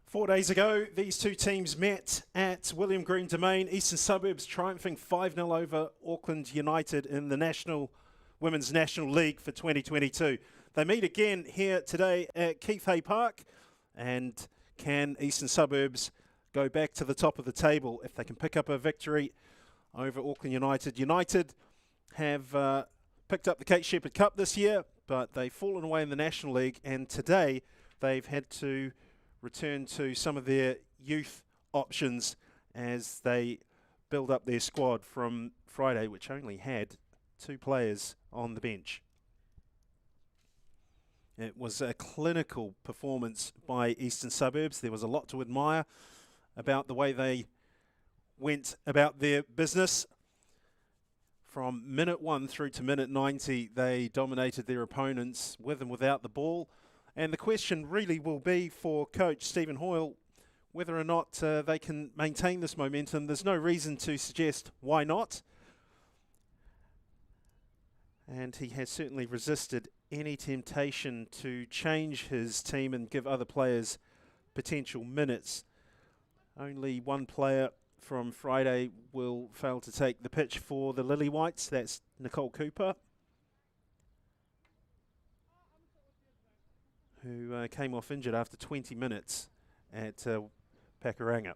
4 days ago, these two teams met at William Green Domain. Eastern Suburbs triumphing 5-0 over Auckland United in the Women's National League for 2022. They meet again here today at Keith Hay Park. And can Eastern Suburbs go back to the top of the table if they can pick up a victory over Auckland United? United have picked up the Kate Shepherd Cup this year, but they've fallen away in the National League. And today they've had to return to some of their youth options as they build up their squad from Friday, which only had 2 players on the bench. It was a clinical performance by Eastern Suburbs. There was a lot to admire about the way they went about their business. From minute 1 through to minute 90, they dominated their opponents with and without the ball. And the question really will be for coach Stephen Hoyle whether or not they can maintain this momentum. There's no reason to suggest why not. And he has certainly resisted any temptation to change his team and give other players potential minutes. Only one player from Friday will fail to take the pitch for the Lily Whites. That's Nicole Cooper, who came off injured after 20 minutes at Pakuranga.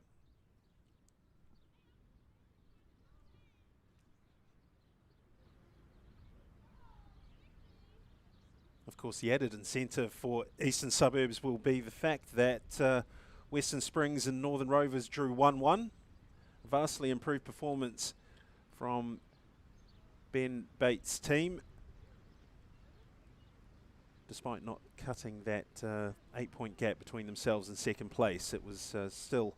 Of course, the added incentive for Eastern Suburbs will be the fact that Western Springs and Northern Rovers drew 1-1. Vastly improved performance from Ben Bates' team, despite not cutting that 8-point gap between themselves and second place. It was still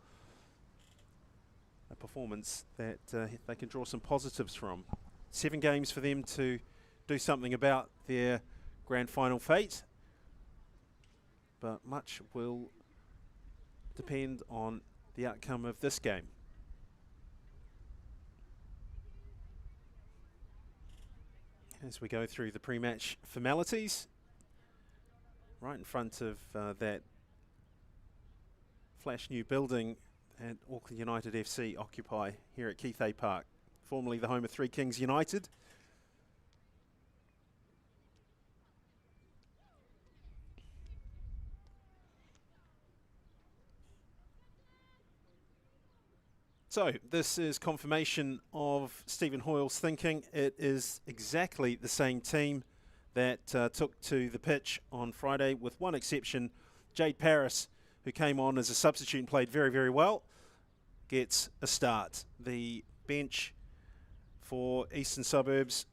a performance that they can draw some positives from. 7 games for them to do something about their grand final fate, but much will depend on the outcome of this game. As we go through the pre-match formalities, right in front of that flash new building that Auckland United FC occupy here at Keith Hay Park, formerly the home of Three Kings United. So this is confirmation of Stephen Hoyle's thinking. It is exactly the same team that took to the pitch on Friday, with one exception. Jade Paris, who came on as a substitute and played very, very well, gets a start. The bench for Eastern Suburbs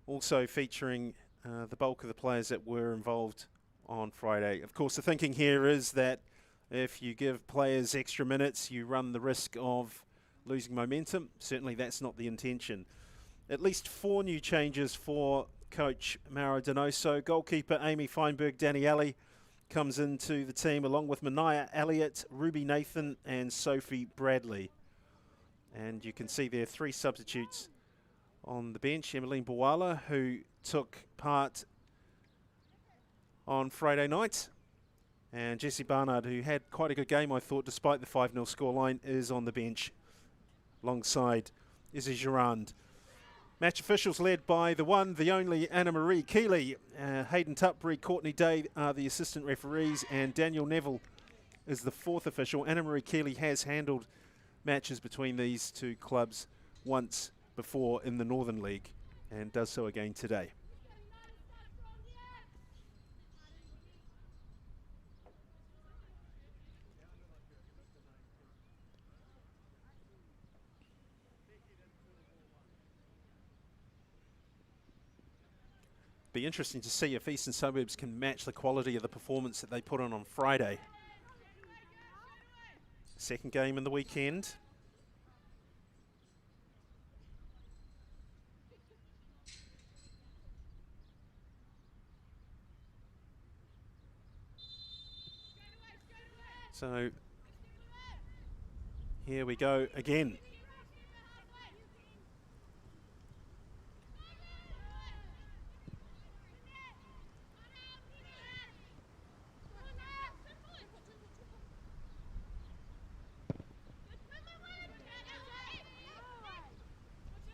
also featuring the bulk of the players that were involved on Friday. Of course, the thinking here is that if you give players extra minutes, you run the risk of losing momentum. Certainly that's not the intention. At least 4 new changes for coach Mauro Donoso. Goalkeeper Amy Feinberg Daniele comes into the team along with Mania Elliott, Ruby Nathan and Sophie Bradley. And you can see there 3 substitutes on the bench. Emmeline Bawala, who took part on Friday night, and Jessie Barnard, who had quite a good game, I thought, despite the 5-0 scoreline, is on the bench alongside Izzy Girard. Match officials led by the one, the only Anna-Marie Keeley. Hayden Tutbury, Courtney Day are the assistant referees, and Daniel Neville is the 4th official. Anna-Marie Keeley has handled matches between these 2 clubs once before in the Northern League and does so again today. Be interesting to see if Eastern Suburbs can match the quality of the performance that they put on Friday. Second game in the weekend. So here we go again.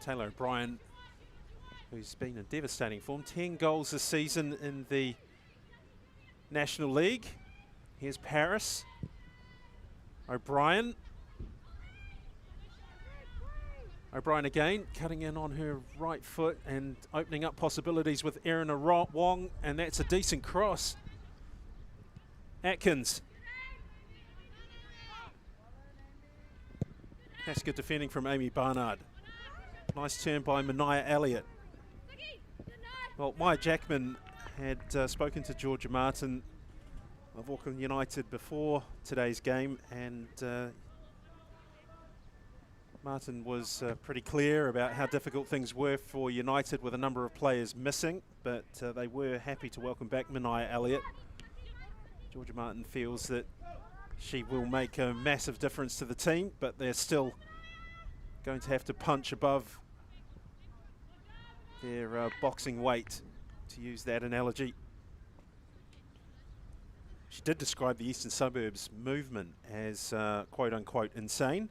Taylor O'Brien, who's been in devastating form. 10 goals this season in the National League. Here's Paris. O'Brien. O'Brien again, cutting in on her right foot and opening up possibilities with Erin Wong, and that's a decent cross. Atkins. That's good defending from Amy Barnard. Nice turn by Mania Elliott. Well, Maya Jackman had spoken to Georgia Martin of Auckland United before today's game, and Martin was pretty clear about how difficult things were for United with a number of players missing, but they were happy to welcome back Mania Elliott. Georgia Martin feels that she will make a massive difference to the team, but they're still going to have to punch above their boxing weight, to use that analogy. She did describe the Eastern Suburbs movement as quote-unquote insane,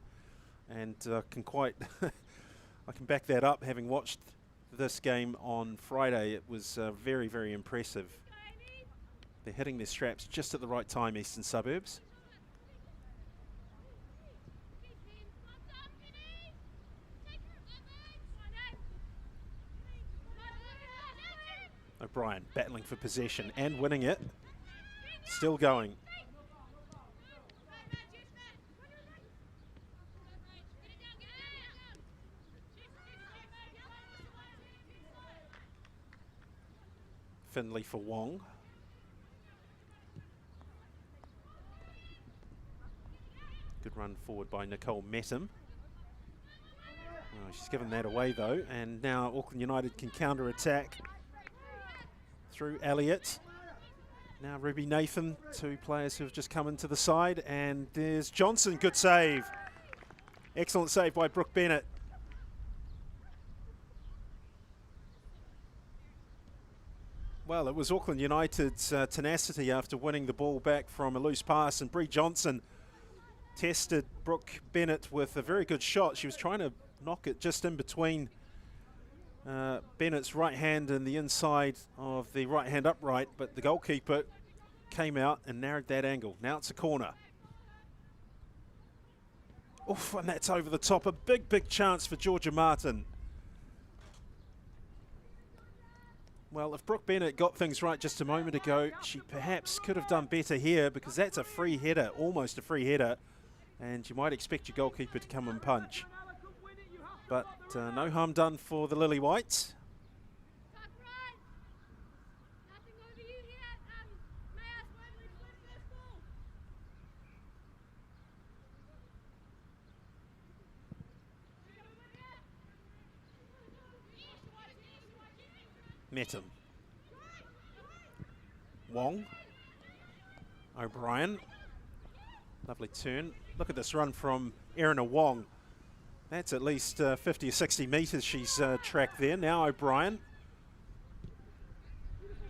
and can quite I can back that up, having watched this game on Friday. It was very, very impressive. They're hitting their straps just at the right time, Eastern Suburbs. O'Brien battling for possession and winning it. Still going. Finley for Wong. Good run forward by Nicole Mettam. Oh, she's given that away though, and now Auckland United can counter-attack through Elliott. Now Ruby Nathan, two players who have just come into the side, and there's Johnson, good save. Excellent save by Brooke Bennett. Well, it was Auckland United's tenacity after winning the ball back from a loose pass, and Bree Johnson tested Brooke Bennett with a very good shot. She was trying to knock it just in between Bennett's right hand and the inside of the right hand upright, but the goalkeeper came out and narrowed that angle. Now it's a corner. Oof, and that's over the top. A big, big chance for Georgia Martin. Well, if Brooke Bennett got things right just a moment ago, she perhaps could have done better here, because that's a free header, almost a free header, and you might expect your goalkeeper to come and punch. But no harm done for the Lily Whites. Mettam. Wong. O'Brien. Lovely turn. Look at this run from Erin Wong. That's at least 50 or 60 metres she's tracked there. Now O'Brien.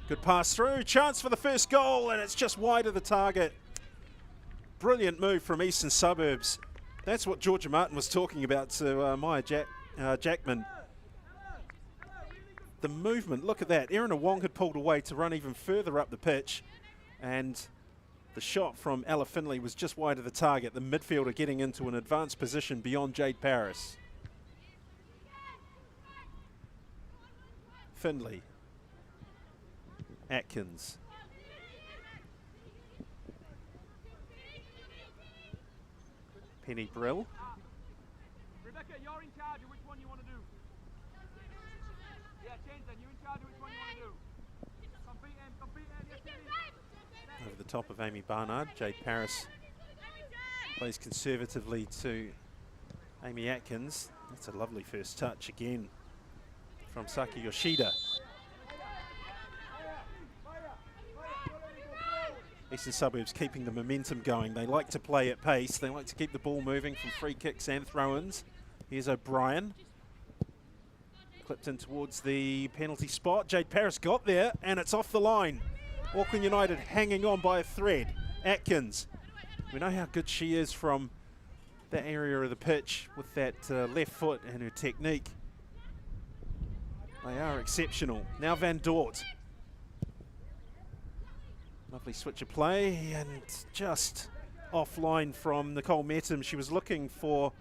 Good pass through. Chance for the first goal, and it's just wide of the target. Brilliant move from Eastern Suburbs. That's what Georgia Martin was talking about to Maya Jackman. The movement, look at that. Erin Wong had pulled away to run even further up the pitch, and the shot from Ella Finley was just wide of the target. The midfielder getting into an advanced position beyond Jade Paris. Finley. Atkins. Penny Brill. Rebecca, you're in charge of which one you want to do. Yeah, change then. You're in charge of which one you want to do. Compete in, yes, Over the top of Amy Barnard. Jade Paris plays conservatively to Amy Atkins. That's a lovely first touch again from Saki Yoshida. Eastern Suburbs keeping the momentum going. They like to play at pace. They like to keep the ball moving from free kicks and throw-ins. Here's O'Brien. Clipped in towards the penalty spot. Jade Paris got there, and it's off the line. Auckland United hanging on by a thread. Atkins. We know how good she is from that area of the pitch with that left foot and her technique. They are exceptional. Now Van Dort. Lovely switch of play and just offline from Nicole Metum. She was looking for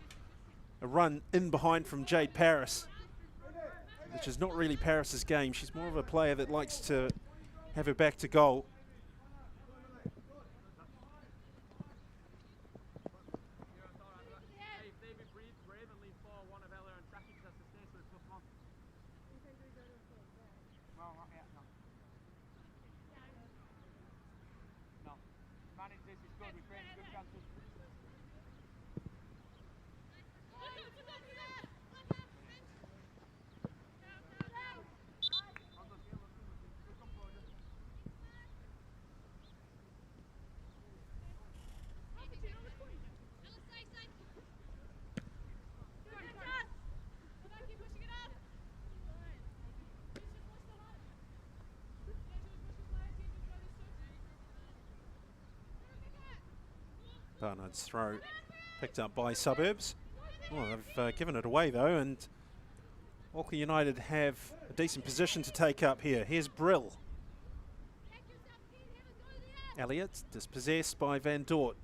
a run in behind from Jade Paris, which is not really Paris's game. She's more of a player that likes to have her back to goal. Barnard's throw picked up by Suburbs. Well, they've given it away though, and Auckland United have a decent position to take up here. Here's Brill. Elliott dispossessed by Van Dort.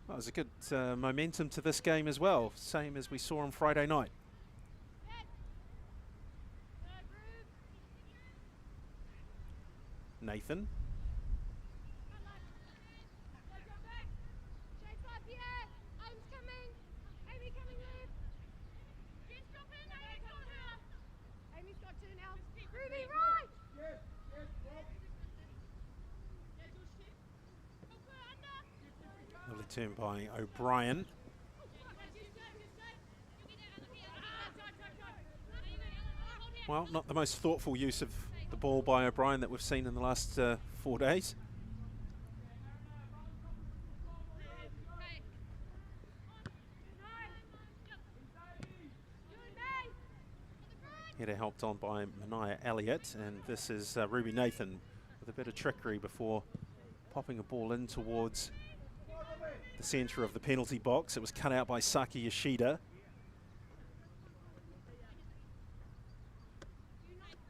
Well, there's a good momentum to this game as well, same as we saw on Friday night. Nathan. Lovely turn by O'Brien. Well, not the most thoughtful use of the ball by O'Brien that we've seen in the last 4 days. Header helped on by Mania Elliott, and this is Ruby Nathan with a bit of trickery before popping a ball in towards the centre of the penalty box. It was cut out by Saki Yoshida.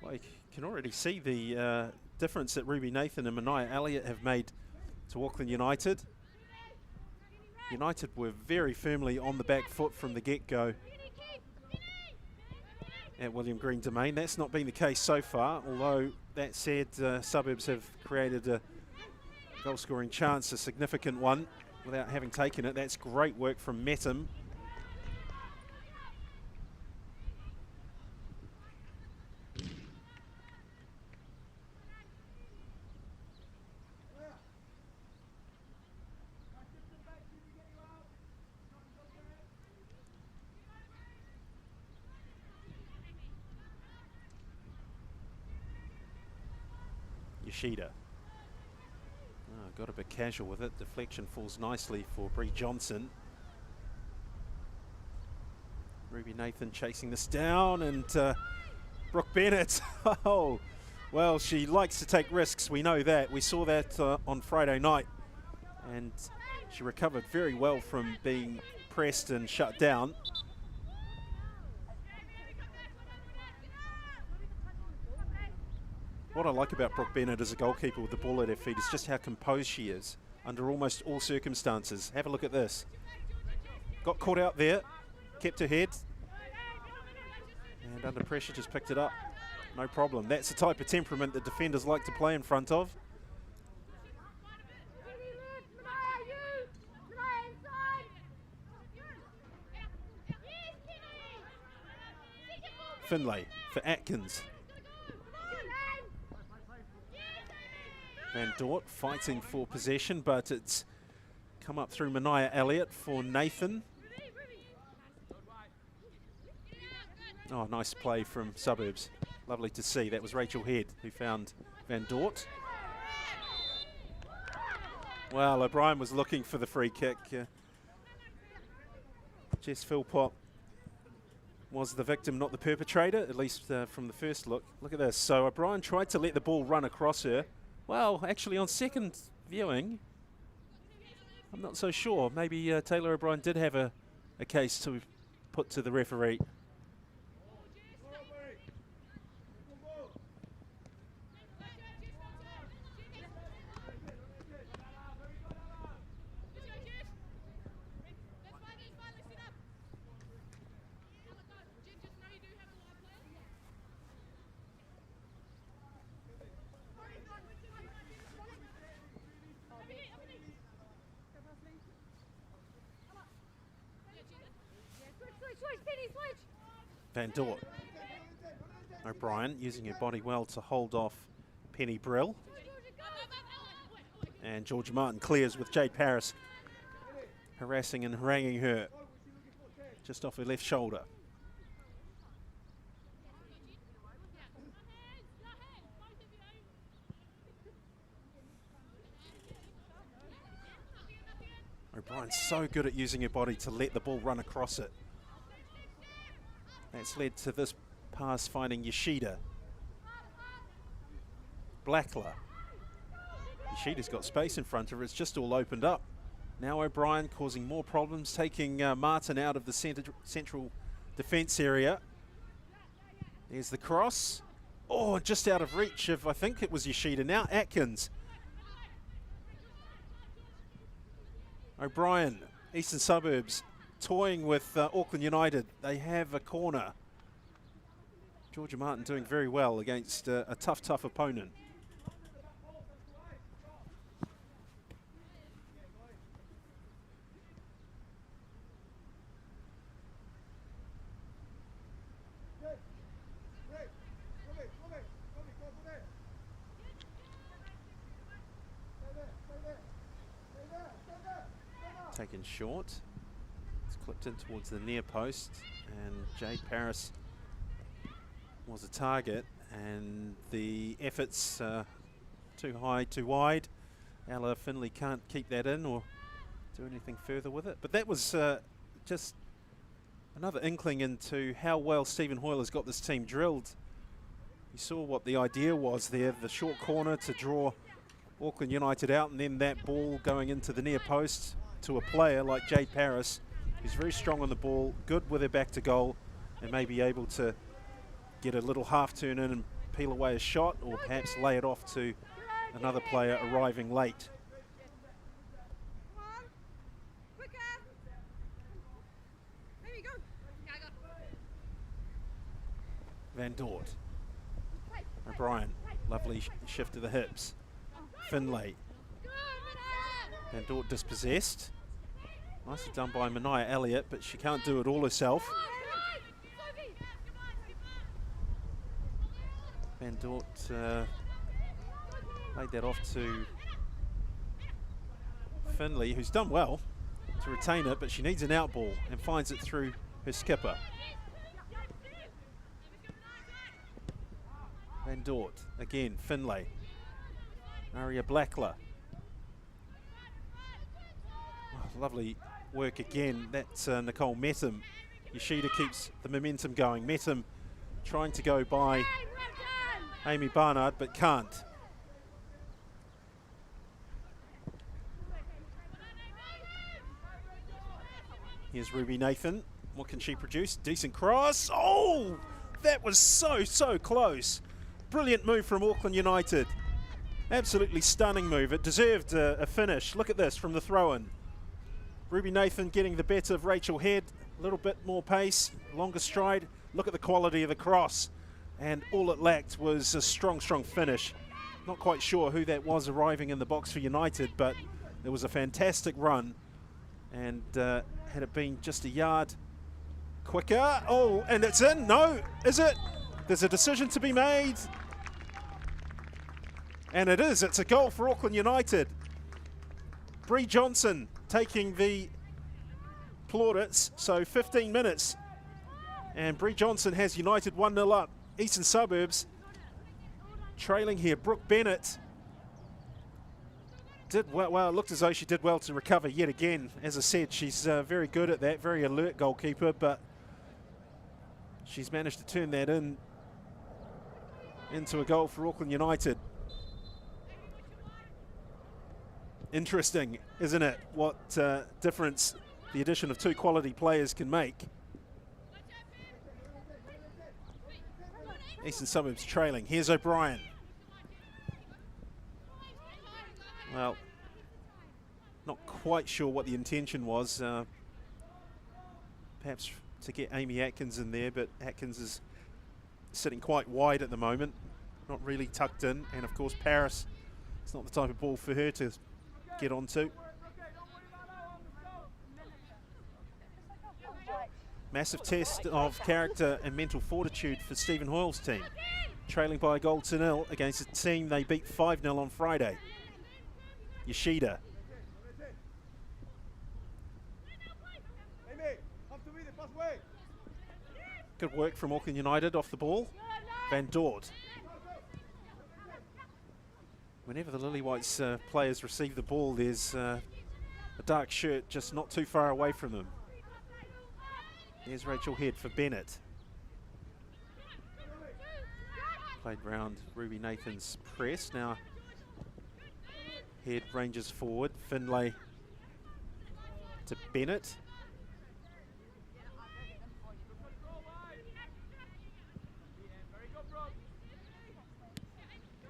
Well, you can already see the difference that Ruby Nathan and Mania Elliott have made to Auckland United. United were very firmly on the back foot from the get-go at William Green Domain. That's not been the case so far, although that said, Suburbs have created a goal-scoring chance, a significant one, without having taken it. That's great work from Metum. Yoshida. Oh, got a bit casual with it. Deflection falls nicely for Bree Johnson. Ruby Nathan chasing this down, and Brooke Bennett. Oh, well, she likes to take risks. We know that. We saw that on Friday night, and she recovered very well from being pressed and shut down. What I like about Brooke Bennett as a goalkeeper with the ball at her feet is just how composed she is under almost all circumstances. Have a look at this. Got caught out there, kept her head, and under pressure just picked it up. No problem. That's the type of temperament that defenders like to play in front of. Finlay for Atkins. Van Dort fighting for possession, but it's come up through Mania Elliott for Nathan. Oh, nice play from Suburbs. Lovely to see. That was Rachel Head who found Van Dort. Well, O'Brien was looking for the free kick. Jess Philpott was the victim, not the perpetrator, at least from the first look. Look at this. So O'Brien tried to let the ball run across her. Well, actually on second viewing, I'm not so sure. Maybe Taylor O'Brien did have a case to put to the referee. Van Dort. O'Brien using her body well to hold off Penny Brill. And Georgia Martin clears with Jade Paris harassing and haranguing her just off her left shoulder. O'Brien's so good at using her body to let the ball run across it. That's led to this pass finding Yoshida. Blackler. Yoshida's got space in front of her. It's just all opened up. Now O'Brien causing more problems, taking Martin out of the central defence area. There's the cross. Oh, just out of reach of, I think it was Yoshida. Now Atkins. O'Brien, Eastern Suburbs, toying with Auckland United. They have a corner. Georgia Martin doing very well against a tough opponent. Taken short. It's clipped in towards the near post, and Jade Paris was a target, and the efforts too high, too wide. Ella Finley can't keep that in or do anything further with it. But that was just another inkling into how well Stephen Hoyle has got this team drilled. You saw what the idea was there, the short corner to draw Auckland United out, and then that ball going into the near post to a player like Jade Paris, who's very strong on the ball, good with her back to goal, and may be able to get a little half turn in and peel away a shot, or perhaps lay it off to another player arriving late. Van Dort. O'Brien, lovely shift to the hips. Finlay. Van Dort dispossessed. Nicely done by Mania Elliott, but she can't do it all herself. Van Dort laid that off to Finlay, who's done well to retain it, but she needs an out ball and finds it through her skipper. Van Dort, again, Finlay. Aria Blackler. Oh, lovely work again. That's Nicole Metum. Yoshida keeps the momentum going. Metum trying to go by Amy Barnard, but can't. Here's Ruby Nathan. What can she produce? Decent cross. Oh, that was so close. Brilliant move from Auckland United. Absolutely stunning move. It deserved a finish. Look at this from the throw-in. Ruby Nathan getting the better of Rachel Head. A little bit more pace, longer stride. Look at the quality of the cross. And all it lacked was a strong finish. Not quite sure who that was arriving in the box for United, but it was a fantastic run. And had it been just a yard quicker. Oh, and it's in. No, is it? There's a decision to be made. And it is. It's a goal for Auckland United. Bree Johnson taking the plaudits. So 15 minutes. And Bree Johnson has United 1-0 up. Eastern Suburbs trailing here. Brooke Bennett did well. Well, it looked as though she did well to recover yet again. As I said, she's very good at that. Very alert goalkeeper. But she's managed to turn that into a goal for Auckland United. Interesting, isn't it? What difference the addition of two quality players can make. Eastern Suburbs trailing. Here's O'Brien. Well, not quite sure what the intention was. Perhaps to get Amy Atkins in there, but Atkins is sitting quite wide at the moment, not really tucked in. And of course, Paris, it's not the type of ball for her to get onto. Massive test of character and mental fortitude for Stephen Hoyle's team, trailing by a goal to nil against a team they beat 5-0 on Friday. Yoshida. Good work from Auckland United off the ball. Van Dort. Whenever the Lily Whites players receive the ball, there's a dark shirt just not too far away from them. There's Rachel Head for Bennett. Played round Ruby Nathan's press. Now Head ranges forward. Finlay to Bennett.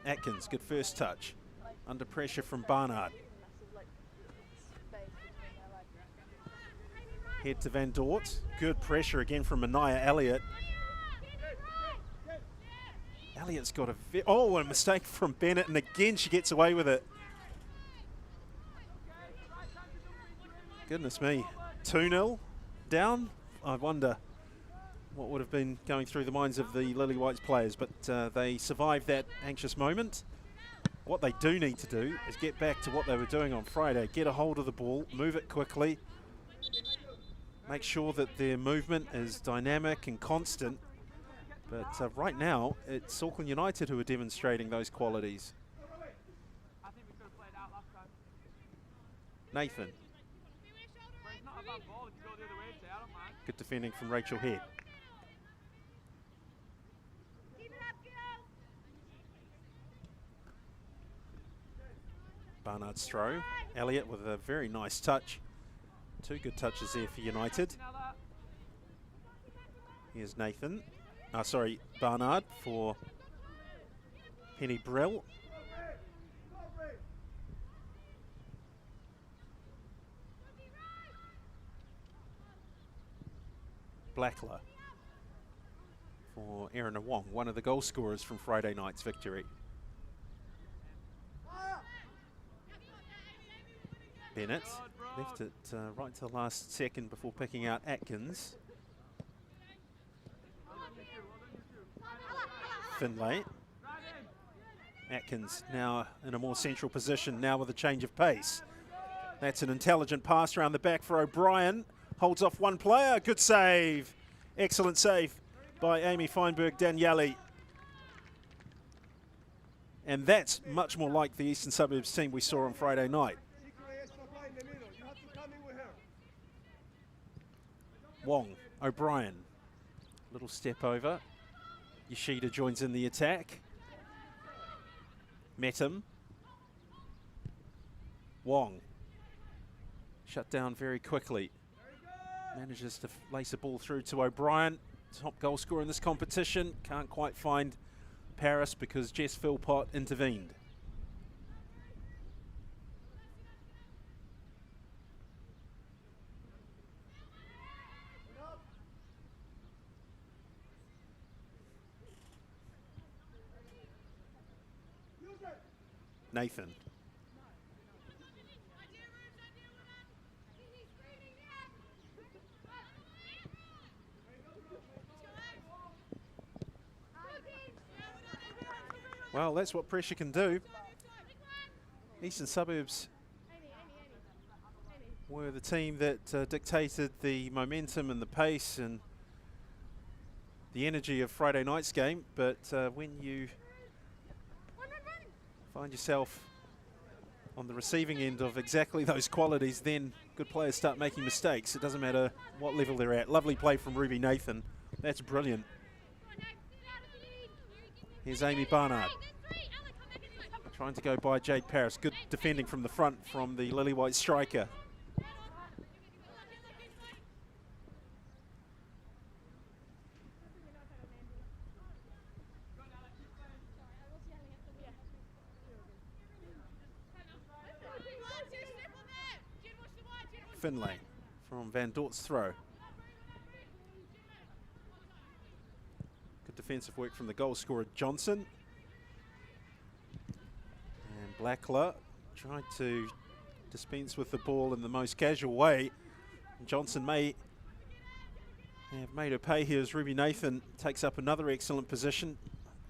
Atkins, good first touch. Under pressure from Barnard. Head to Van Dort. Good pressure again from Mania Elliott. Elliott's got a mistake from Bennett, and again she gets away with it. Goodness me. 2-0 down. I wonder what would have been going through the minds of the Lily Whites players, but they survived that anxious moment. What they do need to do is get back to what they were doing on Friday. Get a hold of the ball, move it quickly, make sure that their movement is dynamic and constant. But right now, it's Auckland United who are demonstrating those qualities. Nathan. Good defending from Rachel Head. Barnard's throw. Elliott with a very nice touch. Two good touches there for United. Here's Nathan. Barnard for Penny Brill. Blackler for Erin Wong, one of the goal scorers from Friday night's victory. Bennett left it right to the last second before picking out Atkins. Finlay. Atkins now in a more central position, now with a change of pace. That's an intelligent pass around the back for O'Brien. Holds off one player. Good save. Excellent save by Amy Feinberg-Daniele. And that's much more like the Eastern Suburbs team we saw on Friday night. Wong, O'Brien, little step over. Yoshida joins in the attack. Met him. Wong, shut down very quickly. Manages to lace the ball through to O'Brien. Top goal scorer in this competition. Can't quite find Paris because Jess Philpott intervened. Nathan. Well, that's what pressure can do. Eastern Suburbs were the team that dictated the momentum and the pace and the energy of Friday night's game, but when you find yourself on the receiving end of exactly those qualities, then good players start making mistakes. It doesn't matter what level they're at. Lovely play from Ruby Nathan. That's brilliant. Here's Amy Barnard. Trying to go by Jade Paris. Good defending from the front from the Lily White striker. Finlay from Van Dort's throw. Good defensive work from the goal scorer Johnson. And Blackler tried to dispense with the ball in the most casual way. Johnson may have made her pay here as Ruby Nathan takes up another excellent position.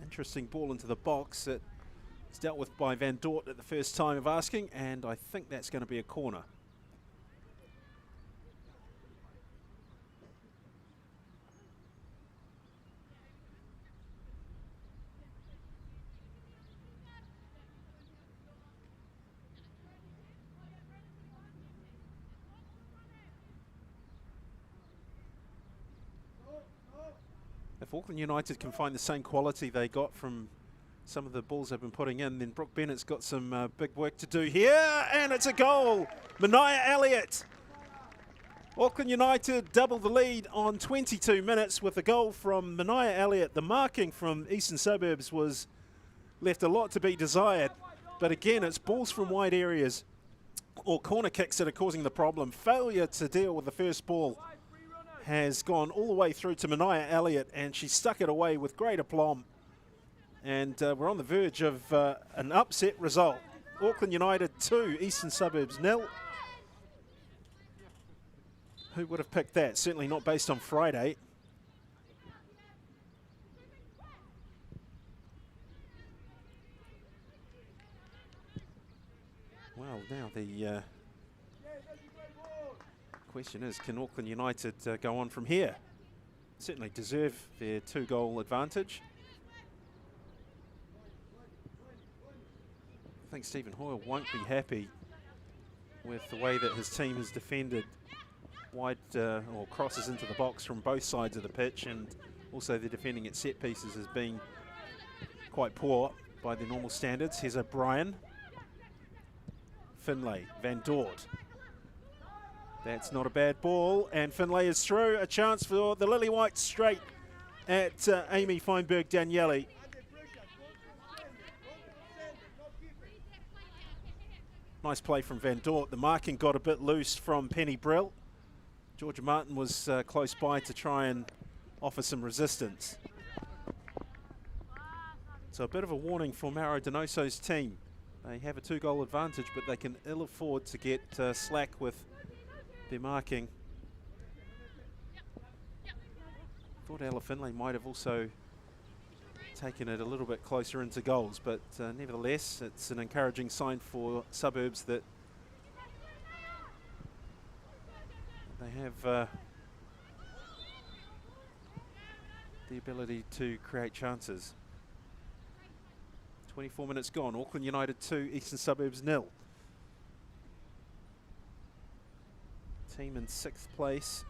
Interesting ball into the box. It's dealt with by Van Dort at the first time of asking, and I think that's going to be a corner. If Auckland United can find the same quality they got from some of the balls they've been putting in, then Brooke Bennett's got some big work to do here, and it's a goal. Mania Elliott. Auckland United double the lead on 22 minutes with a goal from Mania Elliott. The marking from Eastern Suburbs was left a lot to be desired, but again, it's balls from wide areas or corner kicks that are causing the problem. Failure to deal with the first ball has gone all the way through to Mania Elliott, and she stuck it away with great aplomb. And we're on the verge of an upset result. Auckland United 2, Eastern Suburbs 0. Who would have picked that? Certainly not based on Friday. Well, now the question is, can Auckland United go on from here? Certainly deserve their 2-goal advantage. I think Stephen Hoyle won't be happy with the way that his team has defended wide or crosses into the box from both sides of the pitch, and also the defending at set pieces has been quite poor by the normal standards. Here's O'Brien. Finlay, Van Dort. That's not a bad ball, and Finlay is through. A chance for the Lily White straight at Amy Feinberg-Daniele. Nice play from Van Dort. The marking got a bit loose from Penny Brill. Georgia Martin was close by to try and offer some resistance. So a bit of a warning for Mauro Donoso's team. They have a 2-goal advantage, but they can ill afford to get slack with their marking. Thought Ella Finlay might have also taken it a little bit closer into goals, but nevertheless, it's an encouraging sign for Suburbs that they have the ability to create chances. 24 minutes gone. Auckland United 2, Eastern Suburbs 0. Team in 6th place,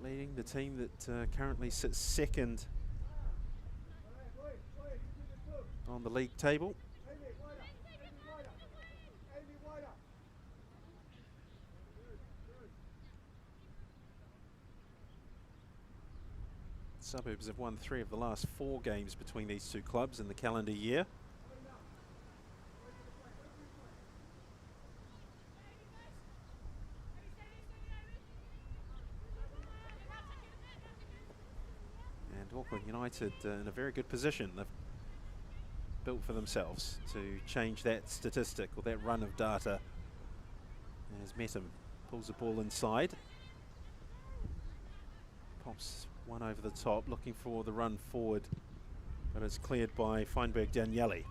leading the team that currently sits second on the league table. Suburbs have won 3 of the last 4 games between these two clubs in the calendar year. And Auckland United in a very good position. They've built for themselves to change that statistic, or that run of data, as Metum pulls the ball inside. Pops one over the top, looking for the run forward, but it's cleared by Feinberg-Daniele.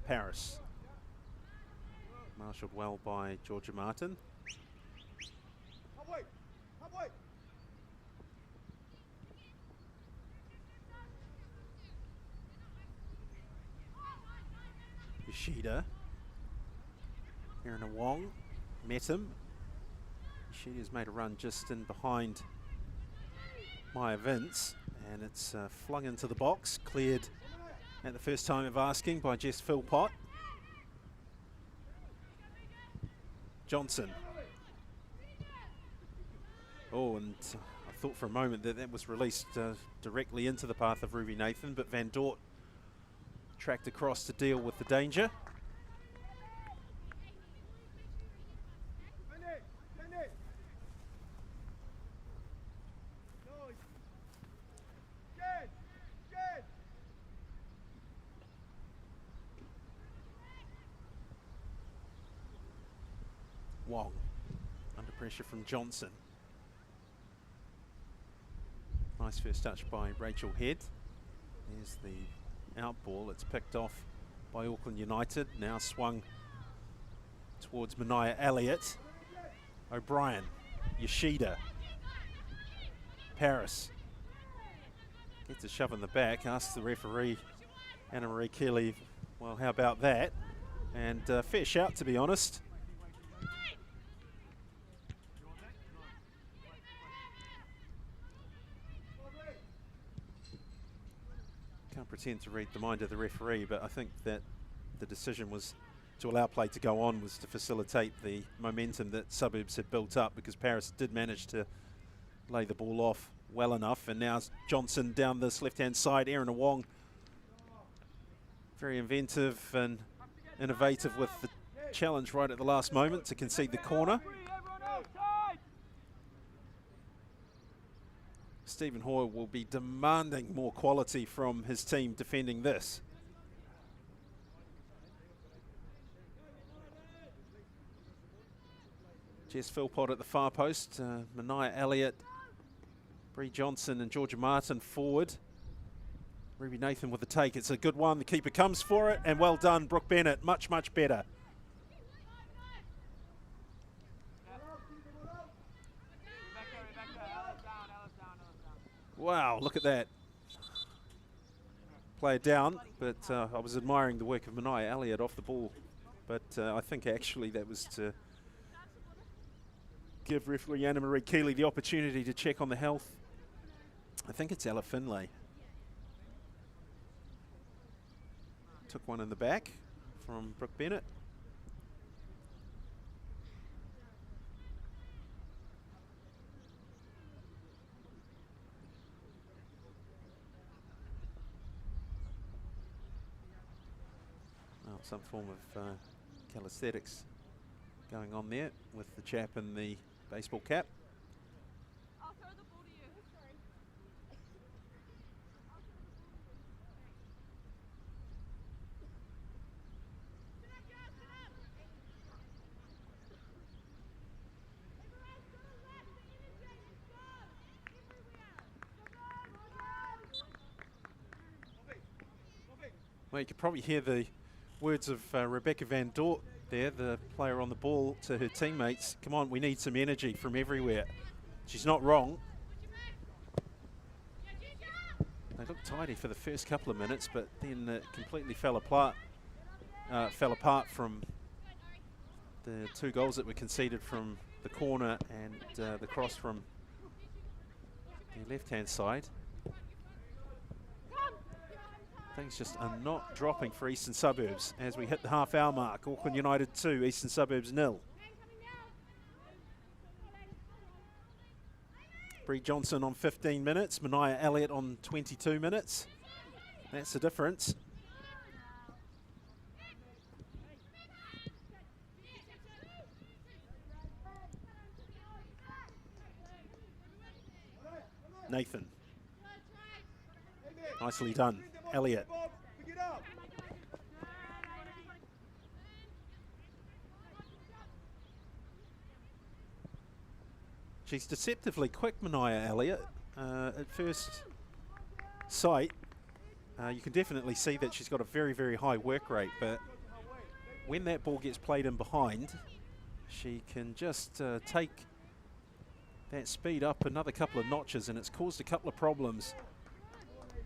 Paris. Marshalled well by Georgia Martin. Yoshida. Erin Wong met him. Yoshida's made a run just in behind Maya Vince, and it's flung into the box, cleared at the first time of asking by Jess Philpott. Johnson. Oh, and I thought for a moment that that was released directly into the path of Ruby Nathan, but Van Dort tracked across to deal with the danger. Wong under pressure from Johnson. Nice first touch by Rachel Head. There's the out ball. It's picked off by Auckland United. Now swung towards Mania Elliott. O'Brien, Yoshida, Paris. Gets a shove in the back. Asks the referee, Anna Marie Keeley, well, how about that? And fair shout, to be honest. Can't pretend to read the mind of the referee, but I think that the decision was to allow play to go on was to facilitate the momentum that Suburbs had built up, because Paris did manage to lay the ball off well enough. And now Johnson down this left-hand side. Erin Wong, very inventive and innovative with the challenge right at the last moment to concede the corner. Stephen Hoyle will be demanding more quality from his team defending this. Jess Philpott at the far post, Mania Elliott, Bree Johnson and Georgia Martin forward. Ruby Nathan with the take. It's a good one. The keeper comes for it, and well done, Brooke Bennett. Much, much better. Wow, look at that. Player down, but I was admiring the work of Mania Elliott off the ball. But I think actually that was to give referee Anna Marie Keeley the opportunity to check on the health. I think it's Ella Finlay. Took one in the back from Brooke Bennett. Well, some form of calisthenics going on there with the chap in the baseball cap. I'll throw the ball to you. Sorry. Well, you could probably hear the words of Rebecca Van Dort there, the player on the ball, to her teammates. Come on, we need some energy from everywhere. She's not wrong. They looked tidy for the first couple of minutes, but then it completely fell apart from the two goals that were conceded from the corner and the cross from the left-hand side. Things just are not dropping for Eastern Suburbs as we hit the half-hour mark. Auckland United 2, Eastern Suburbs 0. Bree Johnson on 15 minutes, Mania Elliott on 22 minutes. That's the difference. Nathan. Nicely done. Elliott. She's deceptively quick, Mania Elliott. At first sight, you can definitely see that she's got a very, very high work rate, but when that ball gets played in behind, she can just take that speed up another couple of notches, and it's caused a couple of problems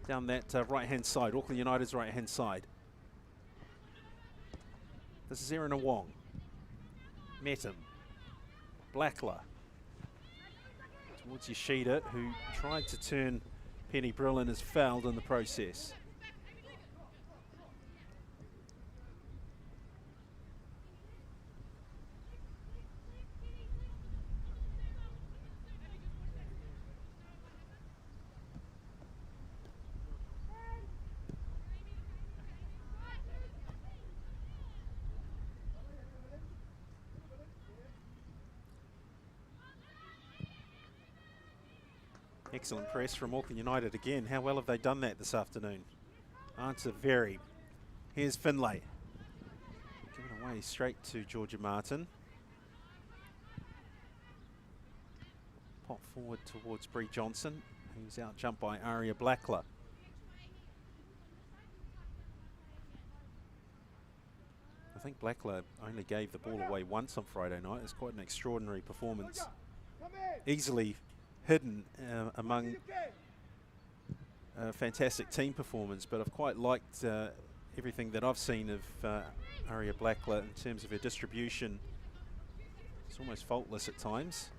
down that right-hand side, Auckland United's right-hand side. This is Erin Wong. Met him. Blackler. Towards Yoshida, who tried to turn Penny Brill and has fouled in the process. Excellent press from Auckland United again. How well have they done that this afternoon? Answer, very. Here's Finlay. Given away straight to Georgia Martin. Pop forward towards Bree Johnson, who's out jumped by Aria Blackler. I think Blackler only gave the ball away once on Friday night. It's quite an extraordinary performance. Easily hidden among a fantastic team performance, but I've quite liked everything that I've seen of Aria Blackler in terms of her distribution. It's almost faultless at times.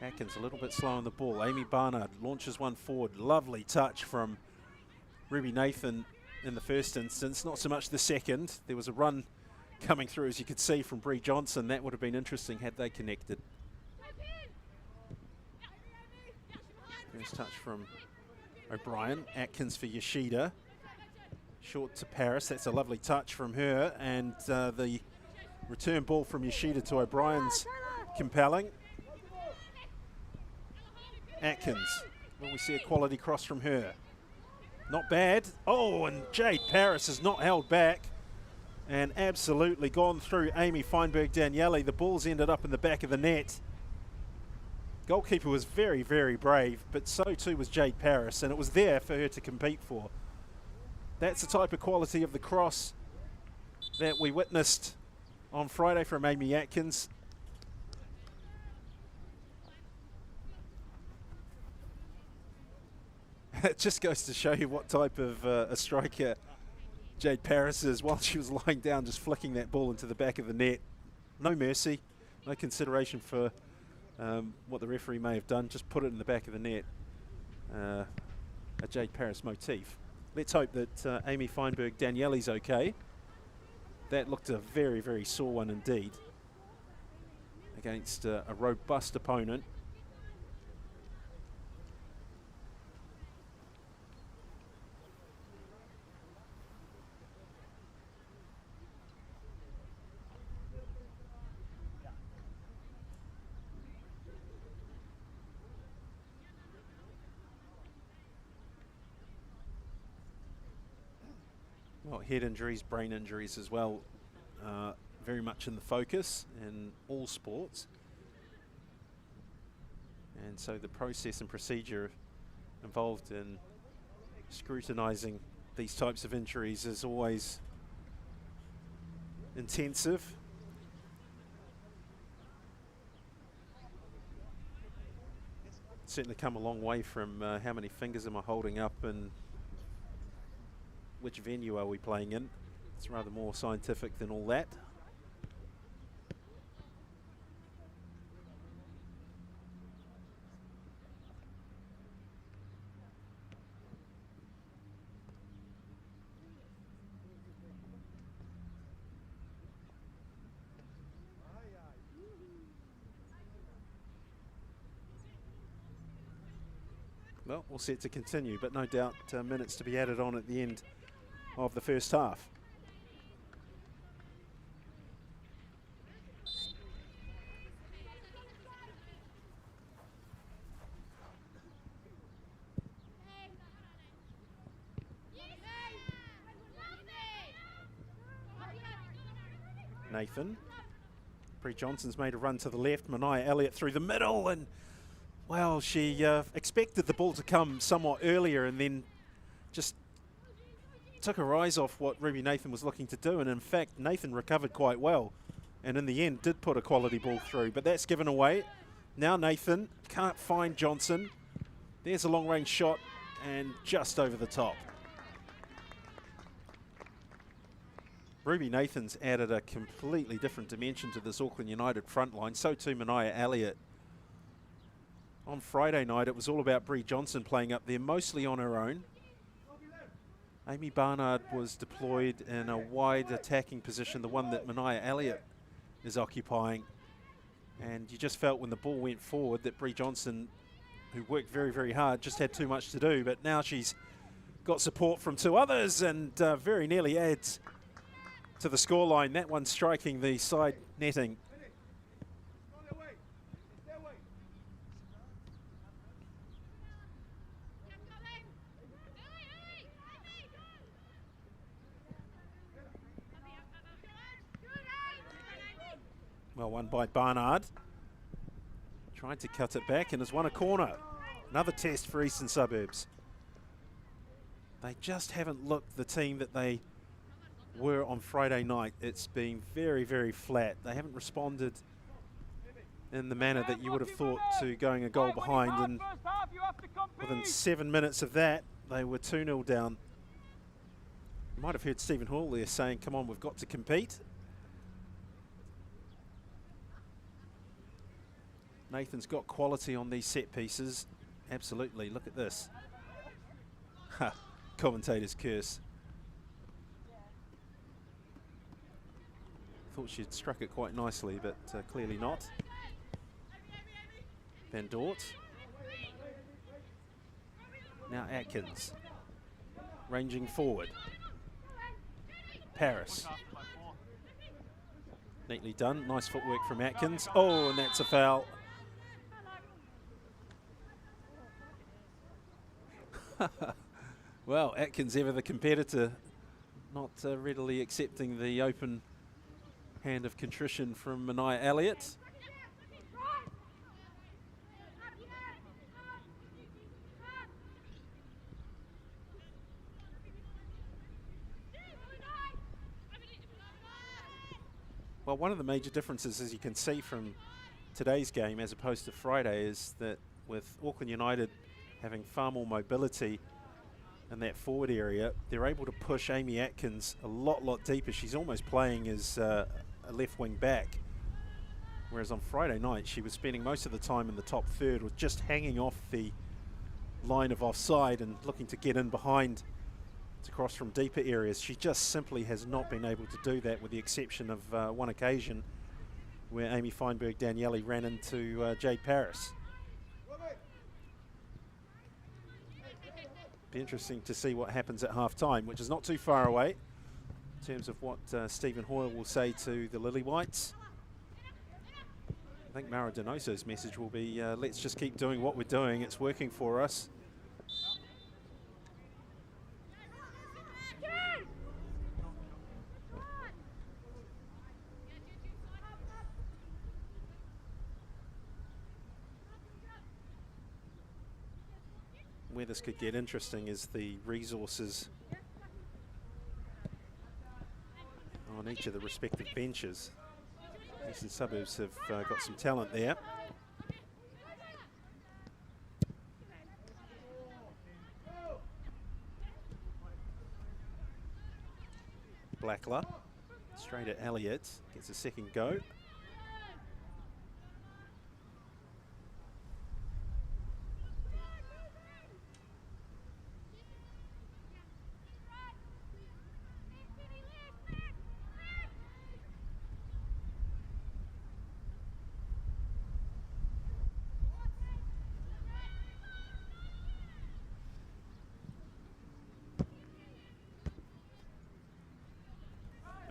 Atkins a little bit slow on the ball. Amy Barnard launches one forward. Lovely touch from Ruby Nathan in the first instance, not so much the second. There was a run coming through, as you could see, from Bree Johnson. That would have been interesting had they connected. First touch from O'Brien. Atkins for Yoshida. Short to Paris. That's a lovely touch from her. And the return ball from Yoshida to O'Brien's compelling. Atkins. Will we see a quality cross from her? Not bad. Oh, and Jade Paris has not held back and absolutely gone through Amy Feinberg-Daniele. The ball's ended up in the back of the net. Goalkeeper was very, very brave, but so too was Jade Paris, and it was there for her to compete for. That's the type of quality of the cross that we witnessed on Friday from Amy Atkins. It just goes to show you what type of a striker Jade Paris is. While she was lying down, just flicking that ball into the back of the net. No mercy, no consideration for what the referee may have done. Just put it in the back of the net. A Jade Paris motif. Let's hope that Amy Feinberg-Daniele's okay. That looked a very, very sore one indeed against a robust opponent. Well, head injuries, brain injuries as well, very much in the focus in all sports. And so the process and procedure involved in scrutinising these types of injuries is always intensive. Certainly come a long way from how many fingers am I holding up and which venue are we playing in. It's rather more scientific than all that. Well, we'll see it to continue, but no doubt minutes to be added on at the end of the first half. Nathan. Bree Johnson's made a run to the left. Mania Elliott through the middle, and well, she expected the ball to come somewhat earlier and then just took her eyes off what Ruby Nathan was looking to do, and in fact Nathan recovered quite well and in the end did put a quality ball through, but that's given away. Now Nathan can't find Johnson. There's a long range shot and just over the top. Ruby Nathan's added a completely different dimension to this Auckland United front line. So too Mania Elliott. On Friday night, it was all about Bree Johnson playing up there, mostly on her own. Amy Barnard was deployed in a wide attacking position, the one that Mania Elliott is occupying. And you just felt when the ball went forward that Bree Johnson, who worked very, very hard, just had too much to do. But now she's got support from two others and very nearly adds to the scoreline. That one striking the side netting. Well, won by Barnard. Tried to cut it back and has won a corner. Another test for Eastern Suburbs. They just haven't looked the team that they were on Friday night. It's been very, very flat. They haven't responded in the manner that you would have thought to going a goal behind. And within 7 minutes of that, they were 2-0 down. You might have heard Stephen Hall there saying, come on, we've got to compete. Nathan's got quality on these set pieces. Absolutely. Look at this. Ha, commentator's curse. Thought she'd struck it quite nicely, but clearly not. Van Dort. Now Atkins. Ranging forward. Paris. Neatly done. Nice footwork from Atkins. Oh, and that's a foul. Well, Atkins, ever the competitor, not readily accepting the open hand of contrition from Mania Elliott. Well, one of the major differences, as you can see from today's game as opposed to Friday, is that with Auckland United having far more mobility in that forward area, they're able to push Amy Atkins a lot deeper. She's almost playing as a left wing back, whereas on Friday night she was spending most of the time in the top third, with just hanging off the line of offside and looking to get in behind to cross from deeper areas. She just simply has not been able to do that, with the exception of one occasion where Amy Feinberg-Daniele ran into Jade Paris. Be interesting to see what happens at half-time, which is not too far away in terms of what Stephen Hoyle will say to the Lily Whites. I think Mara Donoso's message will be, let's just keep doing what we're doing. It's working for us. Where this could get interesting is the resources on each of the respective benches. Eastern Suburbs have got some talent there. Blackler, straight at Elliott, gets a second go.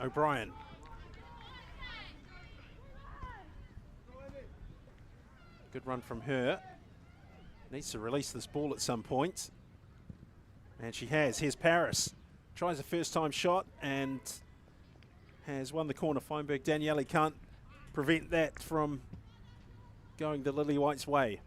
O'Brien. Good run from her. Needs to release this ball at some point. And she has. Here's Paris. Tries a first time shot and has won the corner. Feinberg-Daniele can't prevent that from going the Lily White's way.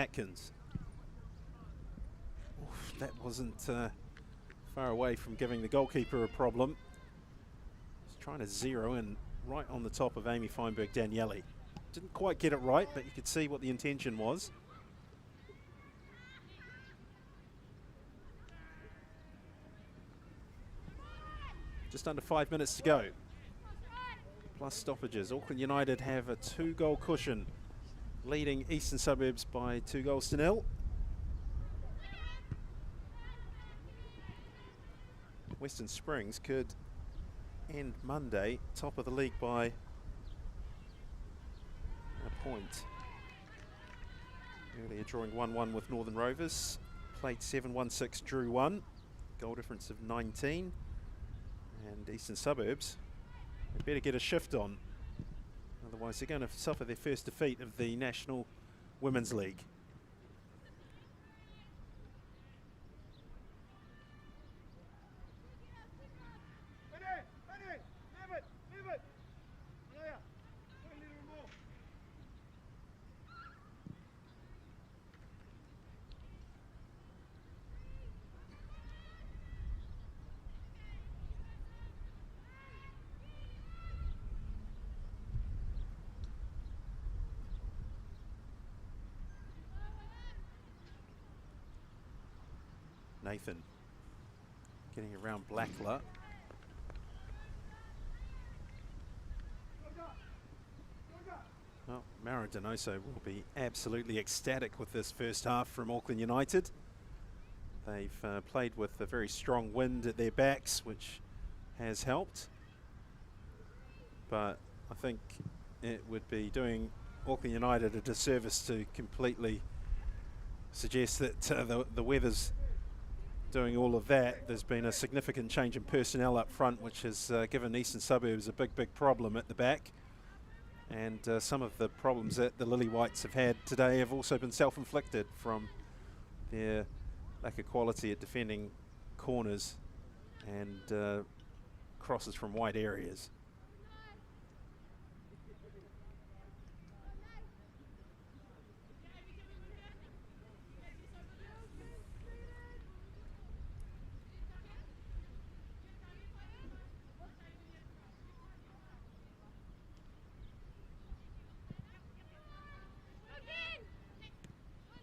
Atkins. Oof, that wasn't far away from giving the goalkeeper a problem. He's trying to zero in right on the top of Amy Feinberg-Daniele. Didn't quite get it right, but you could see what the intention was. Just under 5 minutes to go, plus stoppages. Auckland United have a 2-goal cushion, leading Eastern Suburbs by 2-0. Western Springs could end Monday top of the league by a point. Earlier drawing 1-1 with Northern Rovers, played 7-1-6, drew 1, goal difference of 19. And Eastern Suburbs, they better get a shift on, otherwise they're going to suffer their first defeat of the National Women's League. Nathan getting around Blackler. Well, Mara Donoso will be absolutely ecstatic with this first half from Auckland United. They've played with a very strong wind at their backs, which has helped. But I think it would be doing Auckland United a disservice to completely suggest that the weather's doing all of that. There's been a significant change in personnel up front, which has given Eastern Suburbs a big problem at the back. And some of the problems that the Lily Whites have had today have also been self-inflicted from their lack of quality at defending corners and crosses from wide areas.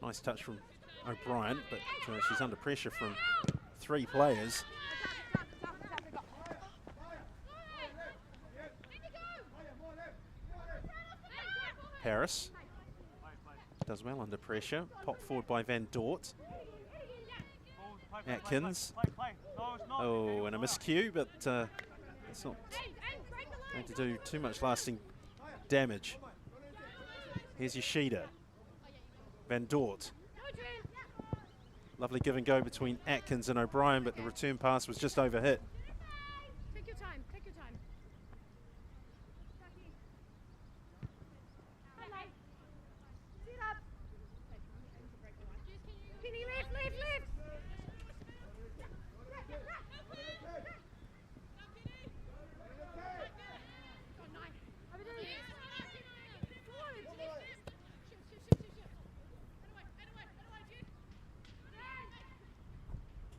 Nice touch from O'Brien, but she's under pressure from 3 players. Paris does well under pressure. Popped forward by Van Dort. Atkins. Oh, and a miscue, but it's not going to do too much lasting damage. Here's Yoshida. Van Dort. Lovely give and go between Atkins and O'Brien, but the return pass was just overhit. Take your time, take your time. Sit up. Penny, left, left, left.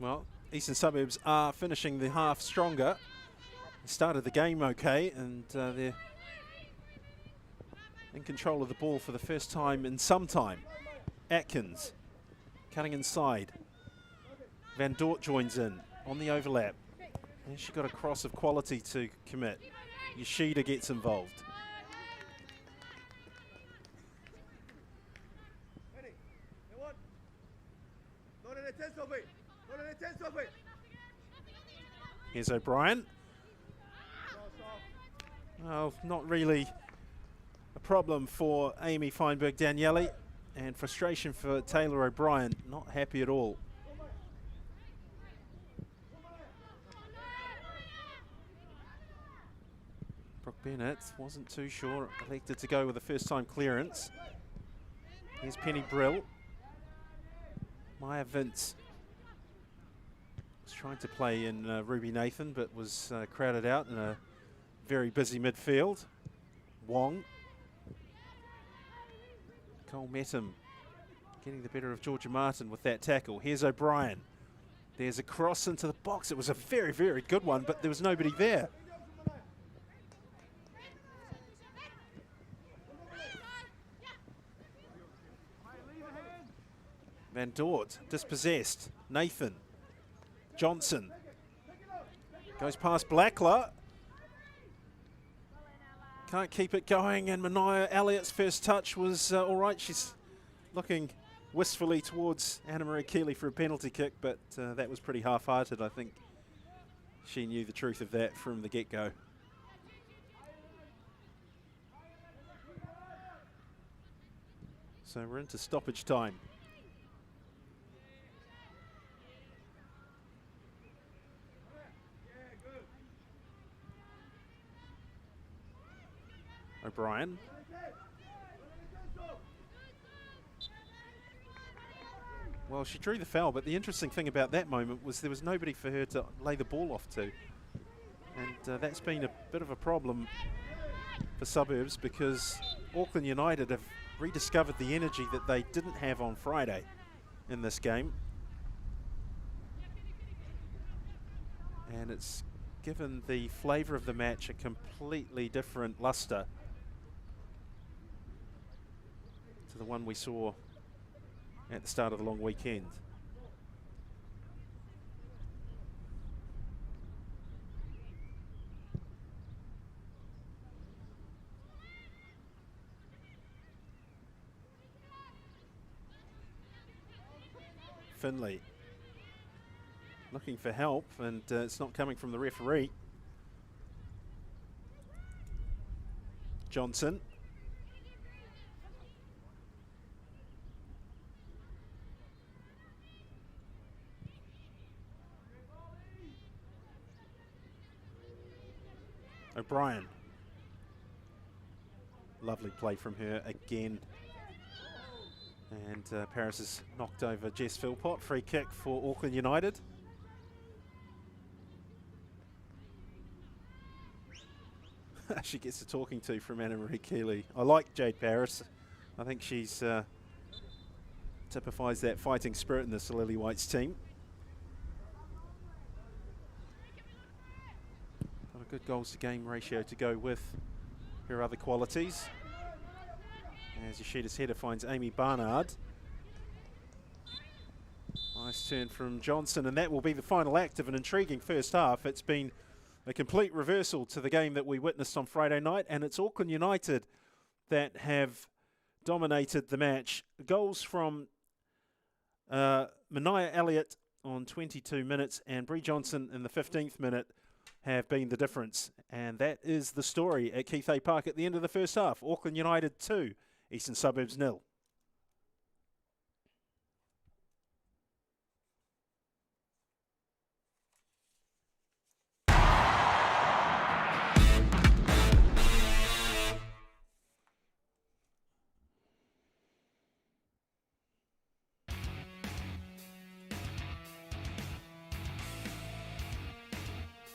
Well, Eastern Suburbs are finishing the half stronger. They started the game okay, and they're in control of the ball for the first time in some time. Atkins cutting inside. Van Dort joins in on the overlap. And she got a cross of quality to commit. Yoshida gets involved. Here's O'Brien. Oh, not really a problem for Amy Feinberg-Daniele, and frustration for Taylor O'Brien. Not happy at all. Brooke Bennett wasn't too sure, elected to go with a first-time clearance. Here's Penny Brill. Maya Vince was trying to play in Ruby Nathan, but was crowded out in a very busy midfield. Wong. Cole Metum getting the better of Georgia Martin with that tackle. Here's O'Brien. There's a cross into the box. It was a very, very good one, but there was nobody there. Van Dort, dispossessed. Nathan. Johnson. Goes past Blackler. Can't keep it going, and Mania Elliott's first touch was all right. She's looking wistfully towards Anna-Marie Keeley for a penalty kick, but that was pretty half-hearted. I think she knew the truth of that from the get-go. So we're into stoppage time. O'Brien. Well, she drew the foul, but the interesting thing about that moment was there was nobody for her to lay the ball off to. And that's been a bit of a problem for Suburbs, because Auckland United have rediscovered the energy that they didn't have on Friday in this game. And it's given the flavour of the match a completely different lustre to the one we saw at the start of the long weekend. Finley looking for help, and it's not coming from the referee. Johnson. O'Brien. Lovely play from her again. And Paris has knocked over Jess Philpott. Free kick for Auckland United. She gets a talking to from Anna-Marie Keeley. I like Jade Paris. I think she's typifies that fighting spirit in this Lily White's team. Got a good goals to game ratio to go with her other qualities. As Yoshida's header finds Amy Barnard. Nice turn from Johnson, and that will be the final act of an intriguing first half. It's been a complete reversal to the game that we witnessed on Friday night, and it's Auckland United that have dominated the match. Goals from Mania Elliott on 22 minutes and Bree Johnson in the 15th minute have been the difference. And that is the story at Keith A Park at the end of the first half. Auckland United 2, Eastern Suburbs 0.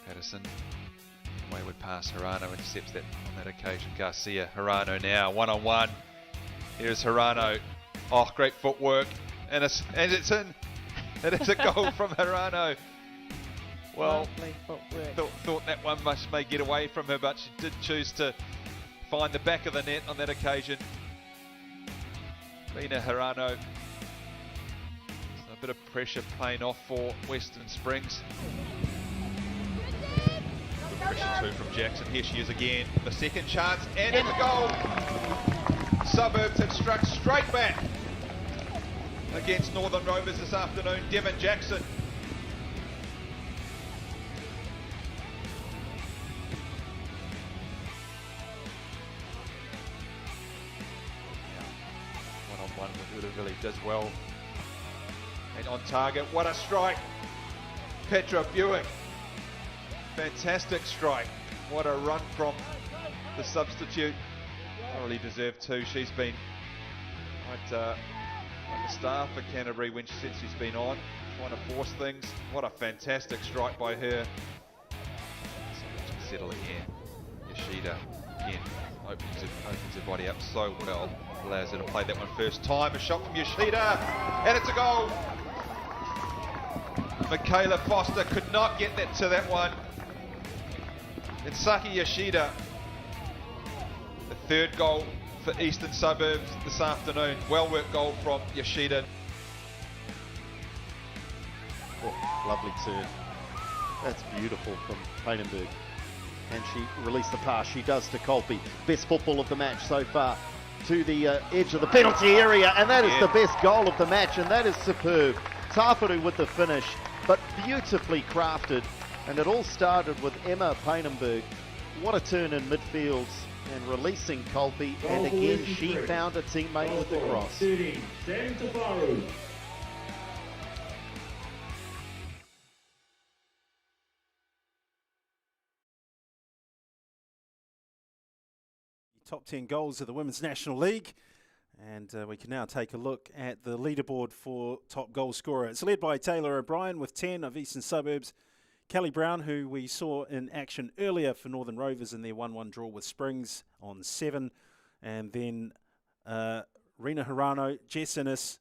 Patterson, wayward pass, Hirano intercepts that on that occasion. Garcia, Hirano now, one-on-one. Here's Hirano. Oh, great footwork. And it's in. It is a goal from Hirano. Well, thought that one may get away from her, but she did choose to find the back of the net on that occasion. Lena Hirano. A bit of pressure playing off for Western Springs. Pressure too from Jackson. Here she is again. The second chance, and it's a goal. Suburbs have struck straight back against Northern Rovers this afternoon. Devon Jackson. One-on-one with Uda really does well. And on target, what a strike. Petra Buick. Fantastic strike. What a run from the substitute. Thoroughly deserved too. She's been quite a star for Canterbury since she's been on, trying to force things. What a fantastic strike by her. Settle again. Yoshida again opens her body up so well. Allows her to play that one first time. A shot from Yoshida, and it's a goal. Michaela Foster could not get that to that one. And Saki Yoshida, the third goal for Eastern Suburbs this afternoon. Well worked goal from Yoshida. Oh, lovely turn. That's beautiful from Painenberg. And she released the pass. She does to Kolpe. Best football of the match so far. To the edge of the penalty area. And that is the best goal of the match. And that is superb. Tāwhuru with the finish. But beautifully crafted. And it all started with Emma Painenberg. What a turn in midfield. And releasing Kolpe. And again, she found a teammate with the cross. Top 10 goals of the Women's National League. And we can now take a look at the leaderboard for top goal scorer. It's led by Taylor O'Brien with 10 of Eastern Suburbs. Kelly Brown, who we saw in action earlier for Northern Rovers in their 1-1 draw with Springs, on 7. And then Rena Hirano, Jess Innes,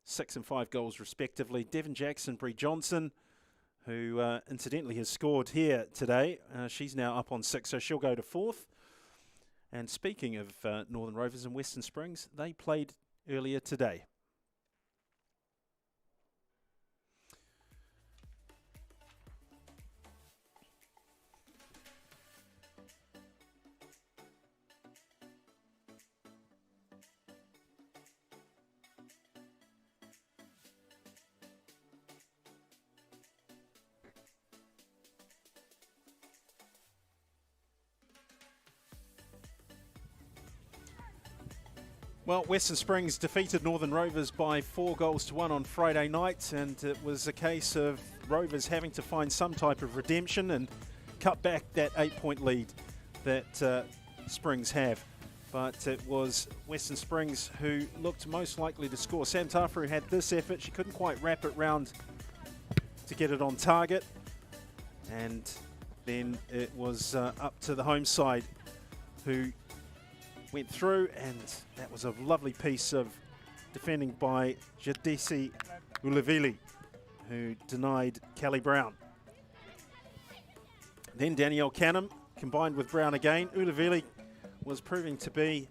6 and 5 goals respectively. Devon Jackson, Bree Johnson, who incidentally has scored here today. She's now up on 6, so she'll go to 4th. And speaking of Northern Rovers and Western Springs, they played earlier today. Well, Western Springs defeated Northern Rovers by 4-1 on Friday night, and it was a case of Rovers having to find some type of redemption and cut back that 8-point lead that Springs have. But it was Western Springs who looked most likely to score. Sam Tāwhuru had this effort. She couldn't quite wrap it round to get it on target. And then it was up to the home side, who went through, and that was a lovely piece of defending by Jadesi Ulivili, who denied Kelly Brown. Then Danielle Canham combined with Brown again. Ulivili was proving to be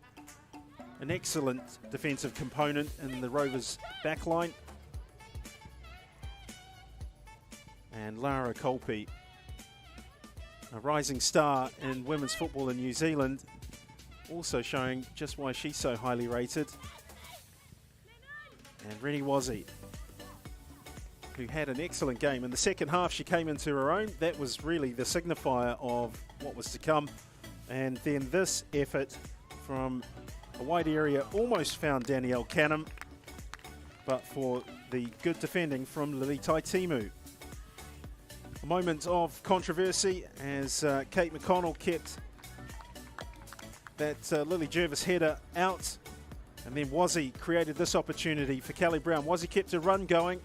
an excellent defensive component in the Rovers' backline. And Lara Kolpe, a rising star in women's football in New Zealand, also showing just why she's so highly rated. And Rennie Wazzy, who had an excellent game. In the second half, she came into her own. That was really the signifier of what was to come. And then this effort from a wide area almost found Danielle Canham, but for the good defending from Lily Taitimu. A moment of controversy as Kate McConnell kept that Lily Jervis header out, and then Wazzy created this opportunity for Kelly Brown. Wazzy kept a run going,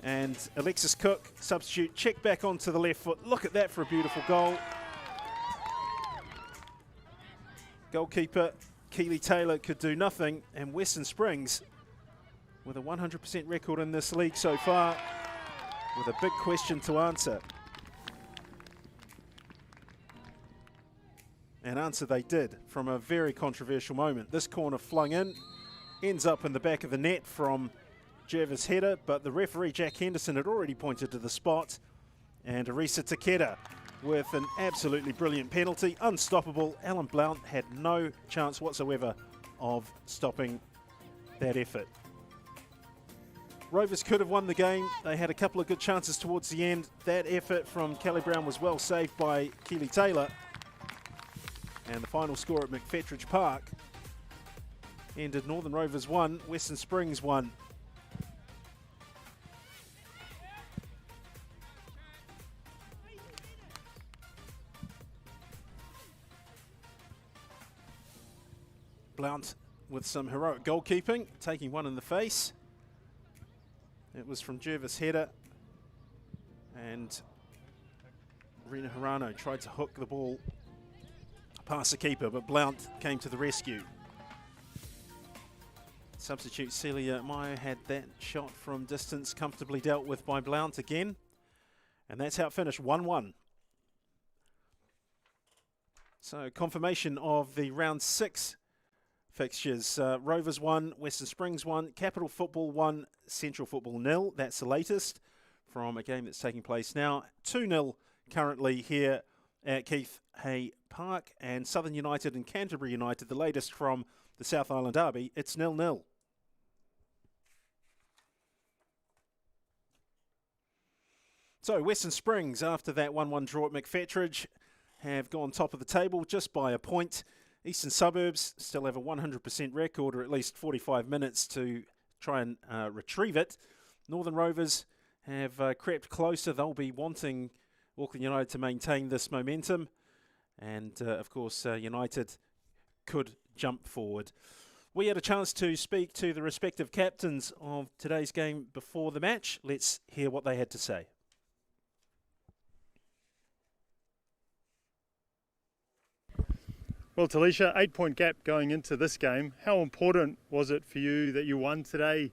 and Alexis Cook, substitute, checked back onto the left foot. Look at that for a beautiful goal. Goalkeeper Keely Taylor could do nothing, and Western Springs, with a 100% record in this league so far, with a big question to answer. And answer they did from a very controversial moment. This corner flung in, ends up in the back of the net from Jervis' header, but the referee Jack Henderson had already pointed to the spot, and Arisa Takeda with an absolutely brilliant penalty, unstoppable. Alan Blount had no chance whatsoever of stopping that effort. Rovers could have won the game. They had a couple of good chances towards the end. That effort from Kelly Brown was well saved by Keely Taylor. And the final score at McFetridge Park ended Northern Rovers 1, Western Springs 1. Blount with some heroic goalkeeping, taking one in the face. It was from Jervis' header, and Rena Hirano tried to hook the ball past the keeper, but Blount came to the rescue. Substitute Celia Meyer had that shot from distance comfortably dealt with by Blount again. And that's how it finished, 1-1. So confirmation of the round 6 fixtures. Rovers 1, Western Springs 1, Capital Football 1, Central Football 0. That's the latest from a game that's taking place now. 2-0 currently here at Keith Hay Park. And Southern United and Canterbury United, the latest from the South Island Derby. It's 0-0. So Western Springs, after that 1-1 draw at McFetridge, have gone top of the table just by a point. Eastern Suburbs still have a 100% record, or at least 45 minutes to try and retrieve it. Northern Rovers have crept closer. They'll be wanting Auckland United to maintain this momentum. And, of course, United could jump forward. We had a chance to speak to the respective captains of today's game before the match. Let's hear what they had to say. Well, Talisha, 8-point gap going into this game. How important was it for you that you won today?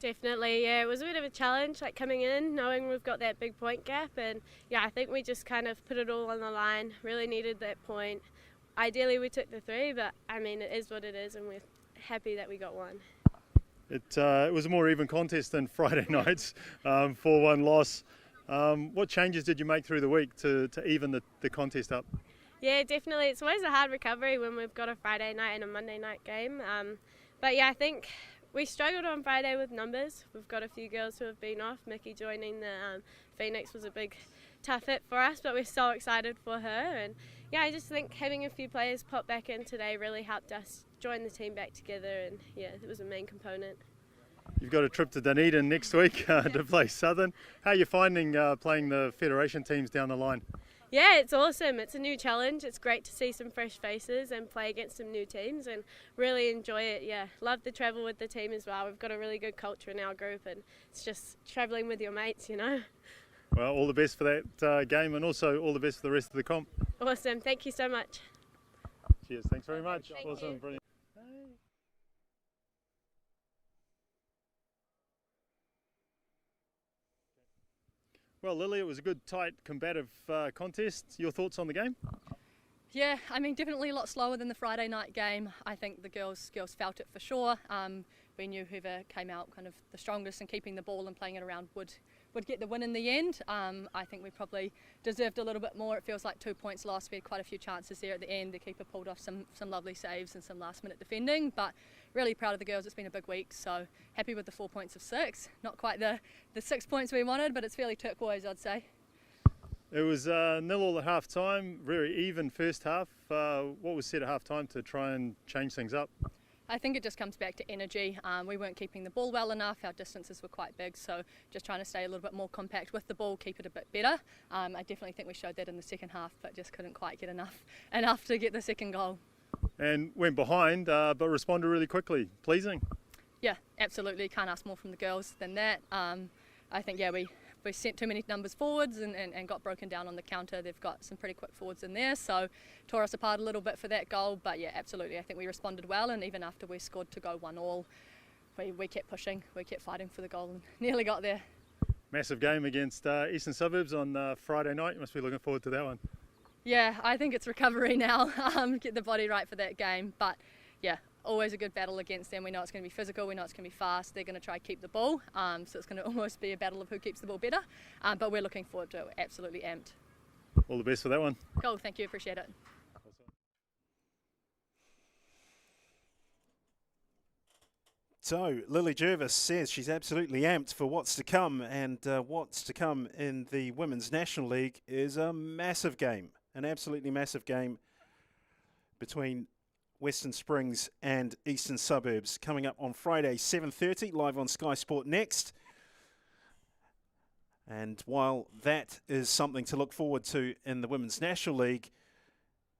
Definitely, yeah. It was a bit of a challenge, like coming in, knowing we've got that big point gap. And yeah, I think we just kind of put it all on the line. Really needed that point. Ideally, we took the 3, but I mean, it is what it is, and we're happy that we got 1. It was a more even contest than Friday night's 4-1 loss. What changes did you make through the week to even the contest up? Yeah, definitely. It's always a hard recovery when we've got a Friday night and a Monday night game. But yeah, I think we struggled on Friday with numbers. We've got a few girls who have been off. Mickey joining the Phoenix was a big tough hit for us, but we're so excited for her. And yeah, I just think having a few players pop back in today really helped us join the team back together, and yeah, it was a main component. You've got a trip to Dunedin next week to play Southern. How are you finding playing the Federation teams down the line? Yeah, it's awesome. It's a new challenge. It's great to see some fresh faces and play against some new teams and really enjoy it. Yeah, love the travel with the team as well. We've got a really good culture in our group, and it's just travelling with your mates, you know. Well, all the best for that game, and also all the best for the rest of the comp. Awesome. Thank you so much. Cheers. Thanks very much. Thank Awesome. you. Brilliant. Well, Lily, it was a good, tight, combative contest. Your thoughts on the game? Yeah, I mean, definitely a lot slower than the Friday night game. I think the girls felt it for sure. We knew whoever came out kind of the strongest and keeping the ball and playing it around would get the win in the end. I think we probably deserved a little bit more. It feels like 2 points lost. We had quite a few chances there at the end. The keeper pulled off some lovely saves and some last minute defending, but really proud of the girls. It's been a big week, so happy with the 4 points of 6. Not quite the 6 points we wanted, but it's fairly turquoise, I'd say. It was 0-0 at half time, very even first half. What was said at half time to try and change things up? I think it just comes back to energy. We weren't keeping the ball well enough. Our distances were quite big, so just trying to stay a little bit more compact with the ball, keep it a bit better. I definitely think we showed that in the second half, but just couldn't quite get enough to get the second goal. And went behind, but responded really quickly. Pleasing. Yeah, absolutely. Can't ask more from the girls than that. I think, yeah, we sent too many numbers forwards and got broken down on the counter. They've got some pretty quick forwards in there, so tore us apart a little bit for that goal. But yeah, absolutely, I think we responded well, and even after we scored to go 1-1, we kept pushing, we kept fighting for the goal and nearly got there. Massive game against Eastern Suburbs on Friday night. You must be looking forward to that one. Yeah, I think it's recovery now, get the body right for that game. But yeah, always a good battle against them. We know it's going to be physical, we know it's going to be fast. They're going to try to keep the ball, so it's going to almost be a battle of who keeps the ball better. But we're looking forward to it. We're absolutely amped. All the best for that one. Cool, thank you, appreciate it. So, Lily Jervis says she's absolutely amped for what's to come, and what's to come in the Women's National League is a massive game, an absolutely massive game between Western Springs and Eastern Suburbs, coming up on Friday, 7:30, live on Sky Sport Next. And while that is something to look forward to in the Women's National League,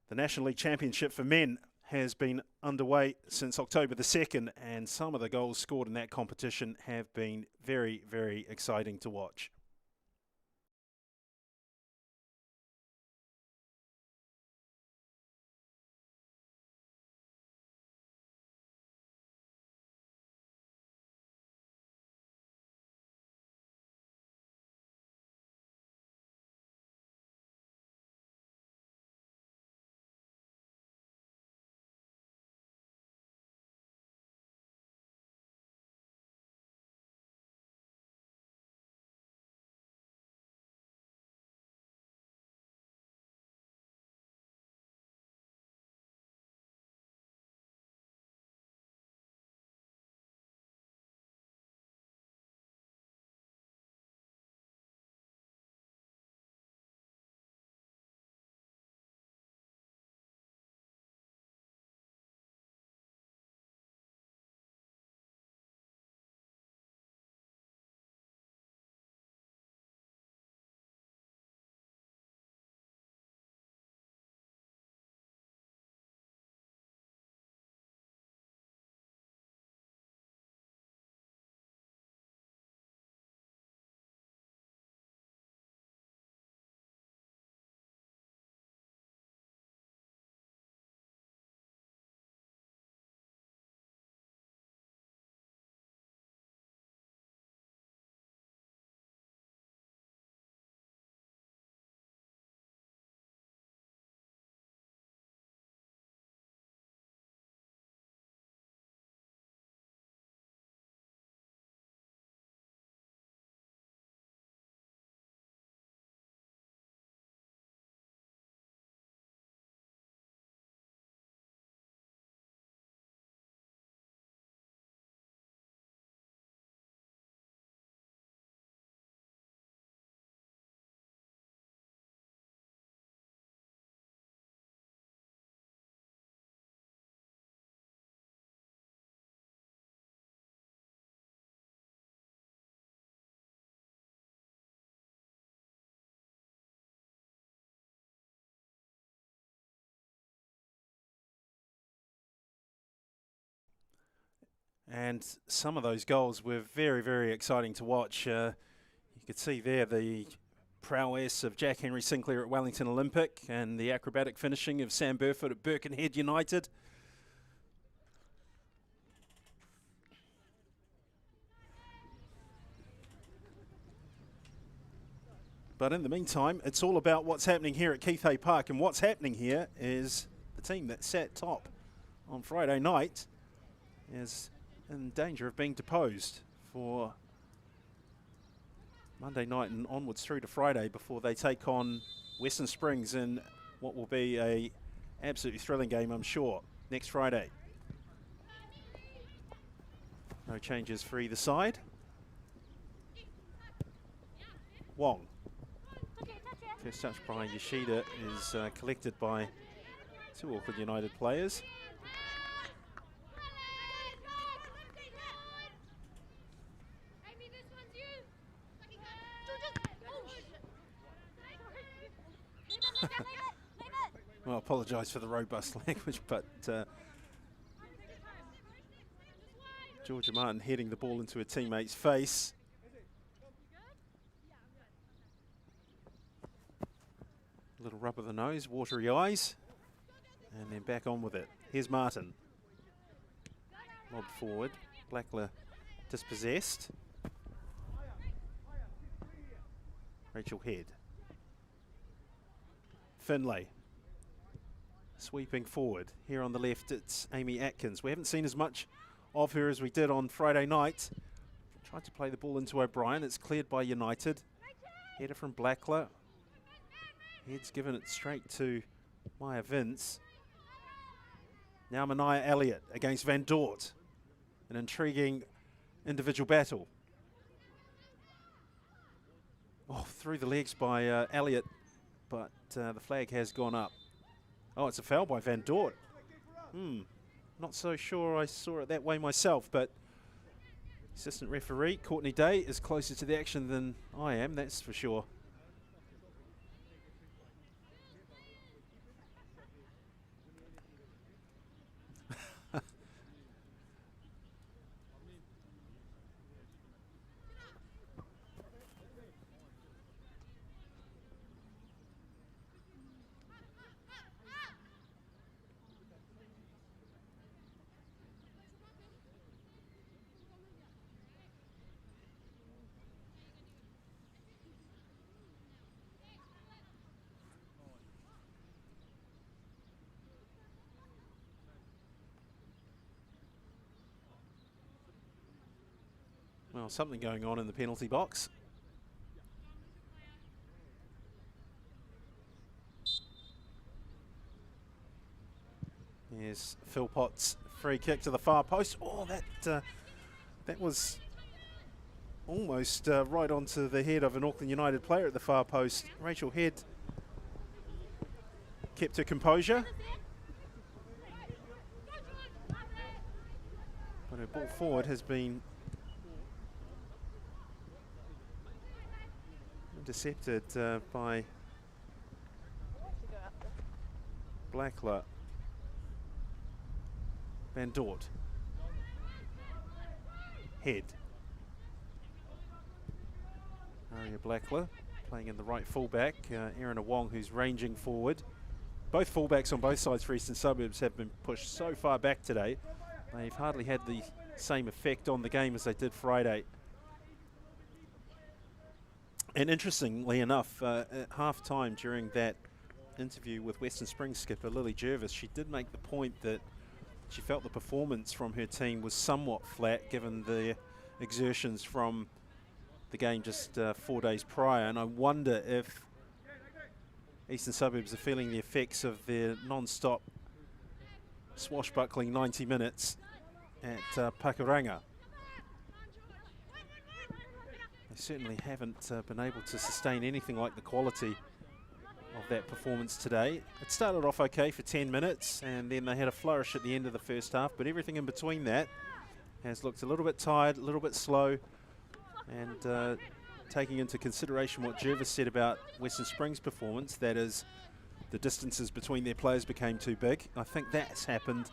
the National League Championship for men has been underway since October the 2nd, and some of the goals scored in that competition have been very, very exciting to watch. And some of those goals were very, very exciting to watch. You could see there the prowess of Jack Henry Sinclair at Wellington Olympic and the acrobatic finishing of Sam Burfoot at Birkenhead United. But in the meantime, it's all about what's happening here at Keith Hay Park. And what's happening here is the team that sat top on Friday night is in danger of being deposed for Monday night and onwards through to Friday before they take on Western Springs in what will be a absolutely thrilling game, I'm sure, next Friday. No changes for either side. Wong. First touch by Yoshida is collected by two Auckland United players. Well, I apologise for the robust language, but Georgia Martin heading the ball into a teammate's face. A little rub of the nose, watery eyes, and then back on with it. Here's Martin. Lob forward, Blackler dispossessed. Rachel Head. Finlay. Sweeping forward. Here on the left, it's Amy Atkins. We haven't seen as much of her as we did on Friday night. Tried to play the ball into O'Brien. It's cleared by United. Header from Blackler. Head's given it straight to Maya Vince. Now Mania Elliott against Van Dort. An intriguing individual battle. Oh, through the legs by Elliott, but the flag has gone up. Oh, it's a foul by Van Dort. Not so sure I saw it that way myself, but assistant referee Courtney Day is closer to the action than I am, that's for sure. Well, something going on in the penalty box. Here's Philpott's free kick to the far post. Oh, that was almost right onto the head of an Auckland United player at the far post. Rachel Head kept her composure. But her ball forward has been intercepted by Blackler. Van Dort. Head. Aria Blackler playing in the right fullback. Erin Wong, who's ranging forward. Both fullbacks on both sides for Eastern Suburbs have been pushed so far back today. They've hardly had the same effect on the game as they did Friday. And interestingly enough, at half-time during that interview with Western Springs skipper Lily Jervis, she did make the point that she felt the performance from her team was somewhat flat given the exertions from the game just 4 days prior. And I wonder if Eastern Suburbs are feeling the effects of their non-stop swashbuckling 90 minutes at Pakuranga. They certainly haven't been able to sustain anything like the quality of that performance today. It started off okay for 10 minutes and then they had a flourish at the end of the first half, but everything in between that has looked a little bit tired, a little bit slow, and taking into consideration what Jervis said about Western Springs' performance, that is the distances between their players became too big. I think that's happened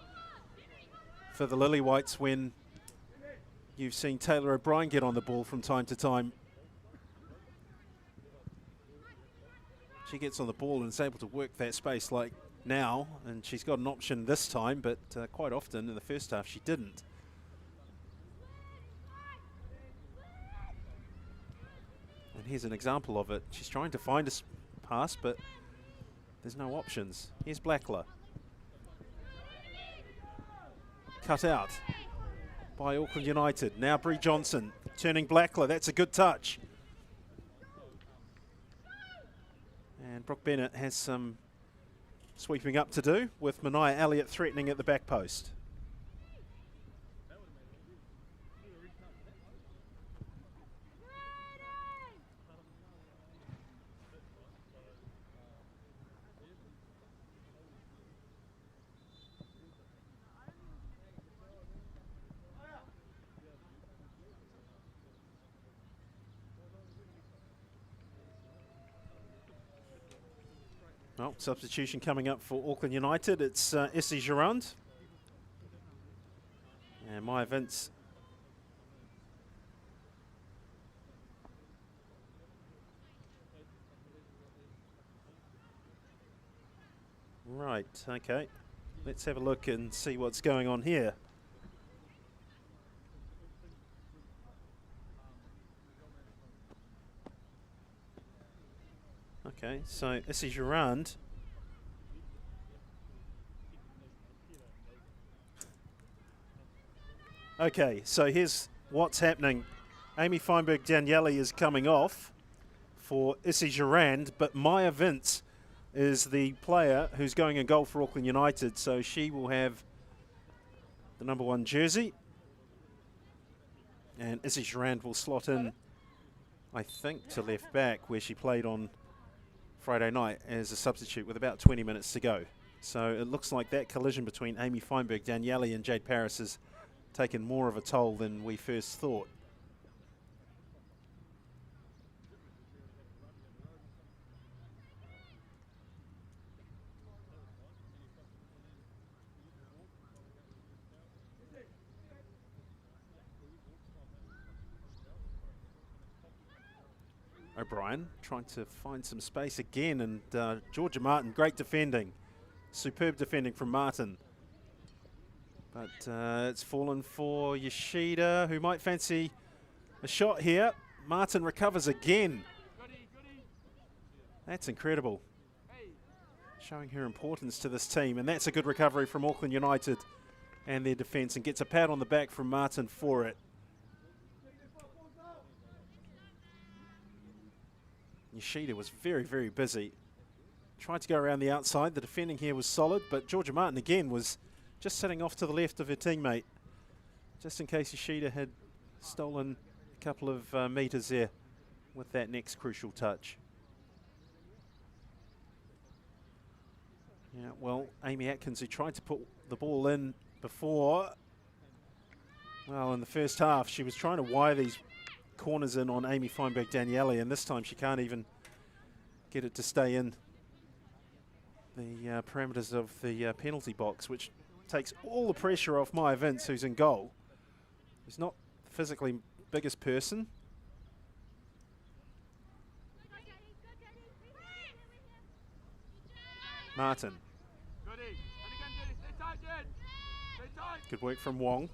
for the Lily Whites when you've seen Taylor O'Brien get on the ball from time to time. She gets on the ball and is able to work that space like now, and she's got an option this time, but quite often in the first half she didn't. And here's an example of it. She's trying to find a pass, but there's no options. Here's Blackler. Cut out by Auckland United. Now Bree Johnson turning Blackler. That's a good touch. And Brooke Bennett has some sweeping up to do, with Mania Elliott threatening at the back post. Well, substitution coming up for Auckland United. It's Essie Gironde. And Maya Vince. Right, okay. Let's have a look and see what's going on here. Okay, so Essie Gironde. Okay, so here's what's happening. Amy Feinberg-Daniele is coming off for Essie Gironde, but Maya Vince is the player who's going in goal for Auckland United, so she will have the number 1 jersey. And Essie Gironde will slot in, I think, to left back, where she played on Friday night as a substitute with about 20 minutes to go. So it looks like that collision between Amy Feinberg-Daniele and Jade Paris has taken more of a toll than we first thought. O'Brien trying to find some space again, and Georgia Martin, great defending. Superb defending from Martin. But it's fallen for Yoshida, who might fancy a shot here. Martin recovers again. That's incredible. Showing her importance to this team, and that's a good recovery from Auckland United and their defence, and gets a pat on the back from Martin for it. Yoshida was very, very busy. Tried to go around the outside. The defending here was solid, but Georgia Martin again was just sitting off to the left of her teammate, just in case Yoshida had stolen a couple of metres there with that next crucial touch. Yeah, well, Amy Atkins, who tried to put the ball in before, well, in the first half, she was trying to wire these corners in on Amy Feinberg-Daniele, and this time she can't even get it to stay in the parameters of the penalty box, which takes all the pressure off Maya Vince, who's in goal. Who's not the physically biggest person. Martin. Good work from Wong.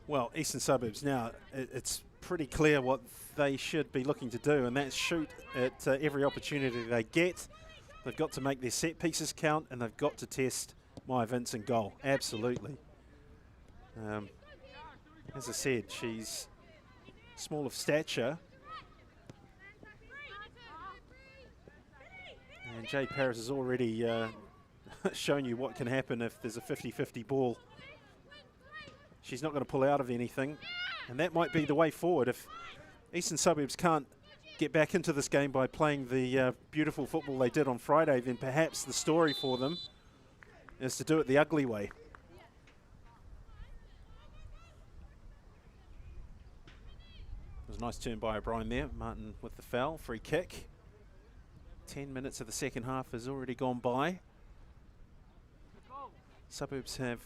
Well, Eastern Suburbs now, it's pretty clear what they should be looking to do, and that's shoot at every opportunity they get. They've got to make their set pieces count, and they've got to test Maya Vince in goal. Absolutely. As I said, she's small of stature. And Jade Paris has already shown you what can happen if there's a 50-50 ball. She's not going to pull out of anything, and that might be the way forward. If Eastern Suburbs can't get back into this game by playing the beautiful football they did on Friday, then perhaps the story for them is to do it the ugly way. It was a nice turn by O'Brien there. Martin with the foul, free kick. 10 minutes of the second half has already gone by. Suburbs have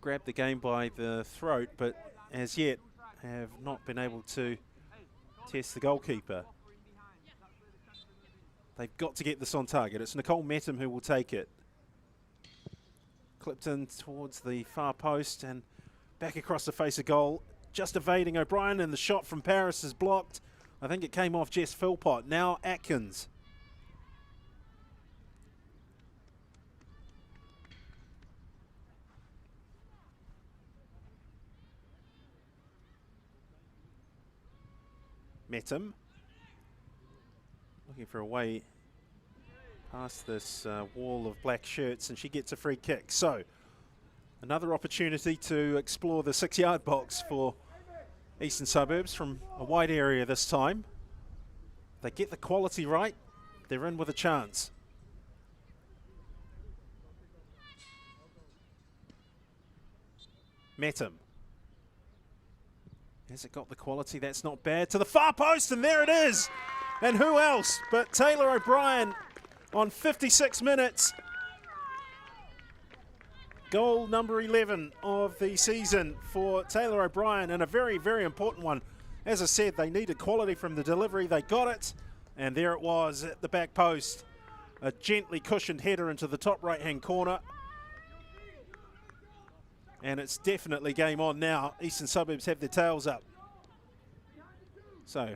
grabbed the game by the throat, but as yet have not been able to test the goalkeeper. They've got to get this on target. It's Nicole Metum who will take it. Clipped in towards the far post and back across the face of goal. Just evading O'Brien, and the shot from Paris is blocked. I think it came off Jess Philpott. Now Atkins. Metum. Looking for a way past this wall of black shirts, and she gets a free kick. So another opportunity to explore the 6-yard box for Eastern Suburbs from a wide area this time. They get the quality right, they're in with a chance. Metum. Has it got the quality? That's not bad. To the far post, and there it is. And who else but Taylor O'Brien on 56 minutes. Goal number 11 of the season for Taylor O'Brien, and a very, very important one. As I said, they needed quality from the delivery. They got it, and there it was at the back post. A gently cushioned header into the top right-hand corner. And it's definitely game on now. Eastern Suburbs have their tails up. So,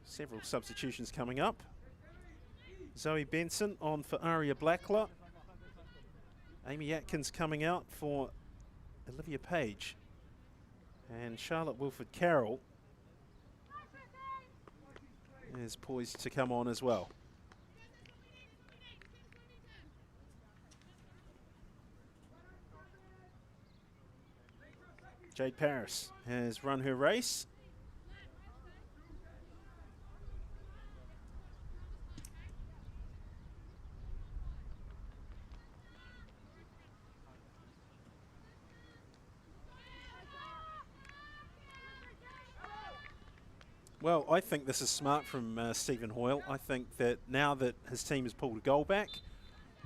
several substitutions coming up. Zoe Benson on for Aria Blackler. Amy Atkins coming out for Olivia Page. And Charlotte Wilford-Carroll is poised to come on as well. Jade Paris has run her race. Well, I think this is smart from Stephen Hoyle. I think that now that his team has pulled a goal back,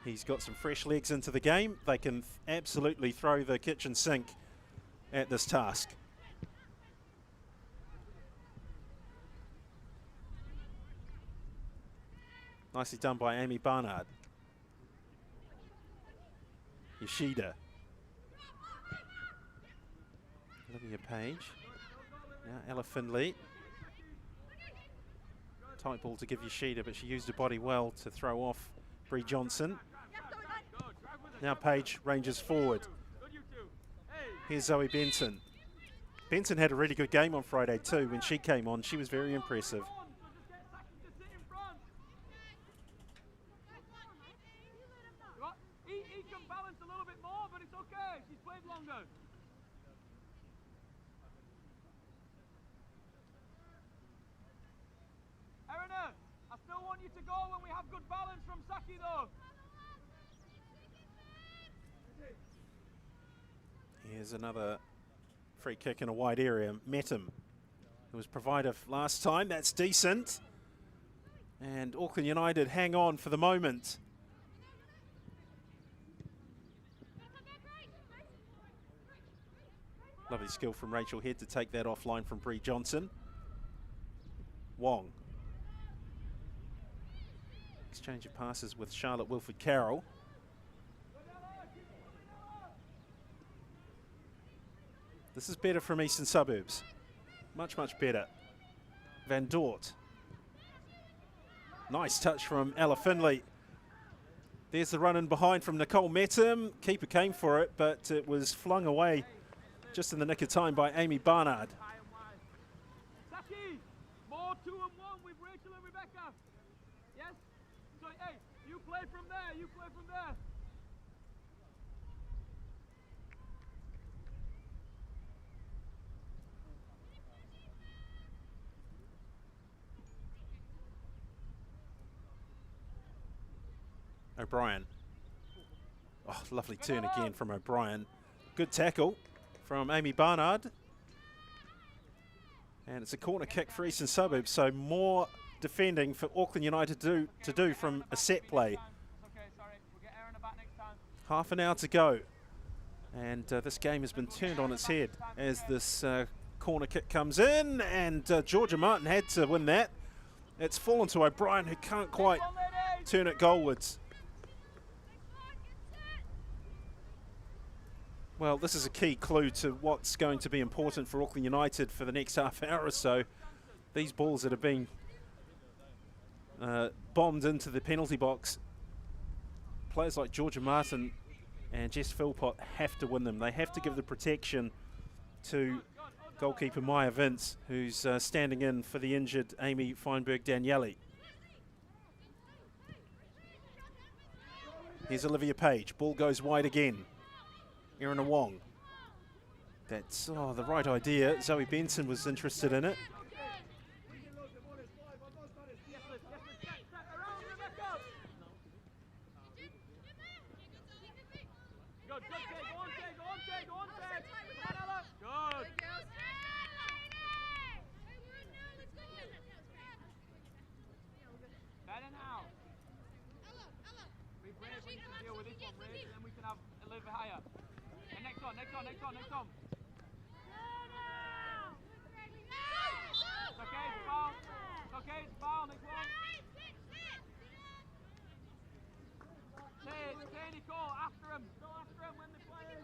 he's got some fresh legs into the game. They can absolutely throw the kitchen sink at this task. Nicely done by Amy Barnard. Yoshida. Olivia Page. Now Ella Finley. Tight ball to give Yoshida, but she used her body well to throw off Bree Johnson. Now Page ranges forward. Here's Zoe Benson. Benson had a really good game on Friday too. When she came on, she was very impressive. He can balance a little bit more, but it's okay. She's played longer. Erina, I still want you to go when we have good balance from Saki though. Here's another free kick in a wide area. Metum, who was provider last time. That's decent. And Auckland United hang on for the moment. Lovely skill from Rachel Head to take that offline from Bree Johnson. Wong. Exchange of passes with Charlotte Wilford-Carroll. This is better from Eastern Suburbs. Much, much better. Van Dort. Nice touch from Ella Finley. There's the run in behind from Nicole Metum. Keeper came for it, but it was flung away just in the nick of time by Amy Barnard. Saki, more 2-on-1 with Rachel and Rebecca. Yes? So, hey, you play from there, you play from there. O'Brien. Oh, lovely turn again from O'Brien. Good tackle from Amy Barnard. And it's a corner kick for Eastern Suburbs, so more defending for Auckland United to do from a set play. Half an hour to go. And this game has been turned on its head as this corner kick comes in, and Georgia Martin had to win that. It's fallen to O'Brien, who can't quite turn it goalwards. Well, this is a key clue to what's going to be important for Auckland United for the next half hour or so. These balls that have been bombed into the penalty box, players like Georgia Martin and Jess Philpott have to win them. They have to give the protection to goalkeeper Maya Vince, who's standing in for the injured Amy Feinberg-Daniele. Here's Olivia Page. Ball goes wide again. Erin Wong. That's the right idea. Zoe Benson was interested in it. Next on. It's okay, it's foul, next one. Say Nicole, after him, go after him when they're playing.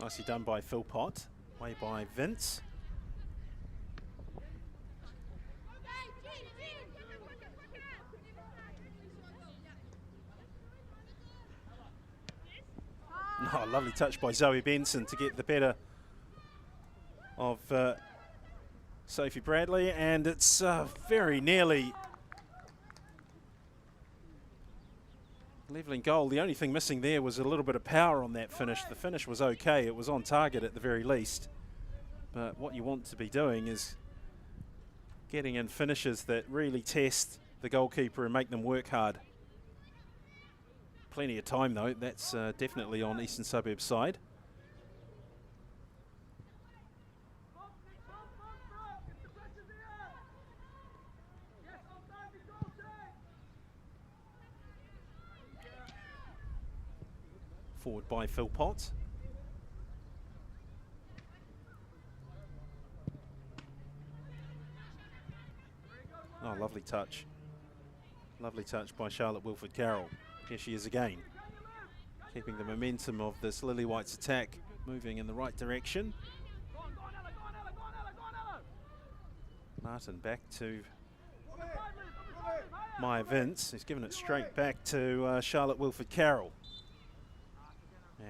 Nicely done by Philpott, way by Vince. Oh, lovely touch by Zoe Benson to get the better of Sophie Bradley, and it's very nearly levelling goal. The only thing missing there was a little bit of power on that finish. The finish was okay. It was on target at the very least. But what you want to be doing is getting in finishes that really test the goalkeeper and make them work hard. Plenty of time though. That's definitely on Eastern Suburbs side. Forward by Philpott. Oh, lovely touch. Lovely touch by Charlotte Wilford-Carroll. Here she is again. Keeping the momentum of this Lily White's attack moving in the right direction. Martin back to Maya Vince, who's given it straight back to Charlotte Wilford-Carroll.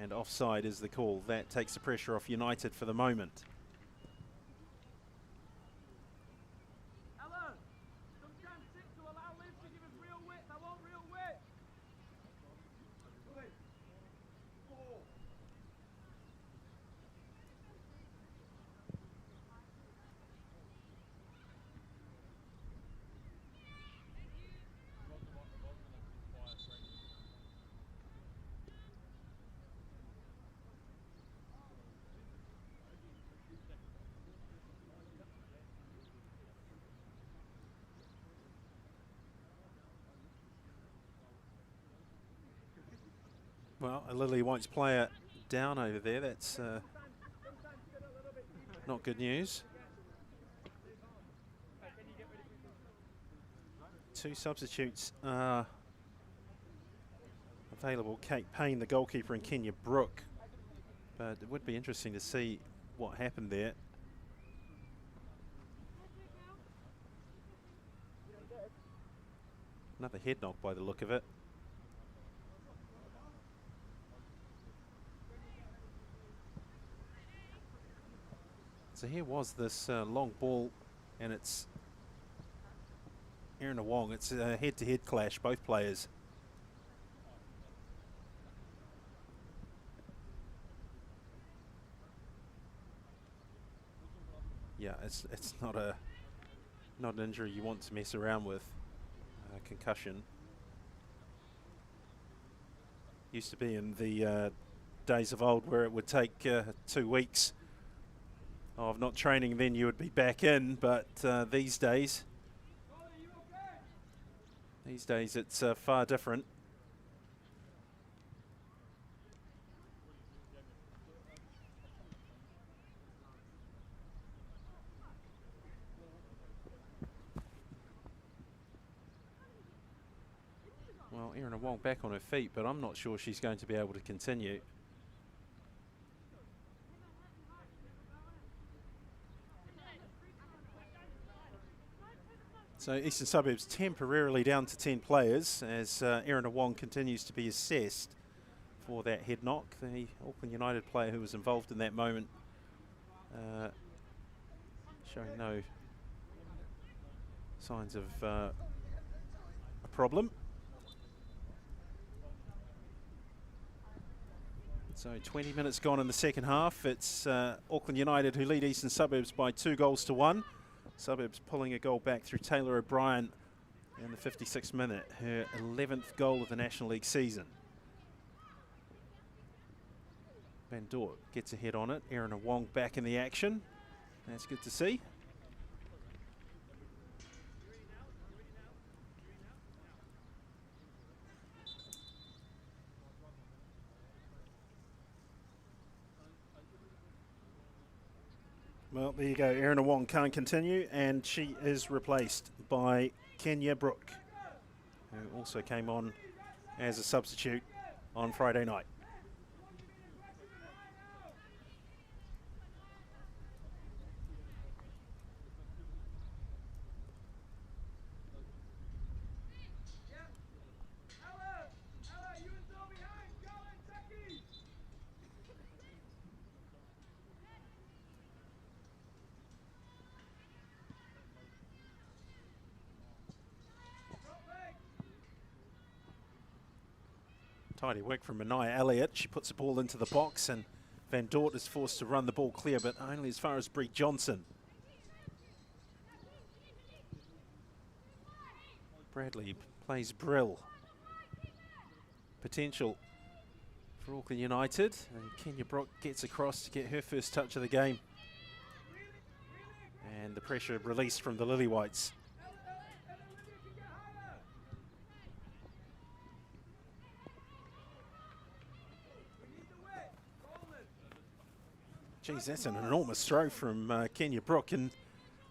And offside is the call. That takes the pressure off United for the moment. Well, a Lily White's player down over there. That's not good news. Two substitutes are available. Kate Payne, the goalkeeper, and Kenya Brooke. But it would be interesting to see what happened there. Another head knock by the look of it. So here was this long ball, and it's Erin Wong. It's a head-to-head clash, both players. yeah, it's not an injury you want to mess around with. Concussion. Used to be in the days of old where it would take 2 weeks of not training, then you would be back in. But these days it's far different. Well, Erin Wong back on her feet, but I'm not sure she's going to be able to continue. So Eastern Suburbs temporarily down to 10 players as Erin Wong continues to be assessed for that head knock. The Auckland United player who was involved in that moment showing no signs of a problem. So 20 minutes gone in the second half. It's Auckland United who lead Eastern Suburbs by 2-1. Suburbs pulling a goal back through Taylor O'Brien in the 56th minute, her 11th goal of the National League season. Van Dort gets a head on it. Erin Wong back in the action. That's good to see. Well, there you go. Erin Wong can't continue, and she is replaced by Kenya Brooke, who also came on as a substitute on Friday night. Tidy work from Mania Elliott. She puts the ball into the box, and Van Dort is forced to run the ball clear, but only as far as Bree Johnson. Bradley plays Brill. Potential for Auckland United, and Kenya Brooke gets across to get her first touch of the game. And the pressure released from the Lily Whites. Geez, that's an enormous throw from Kenya Brooke, and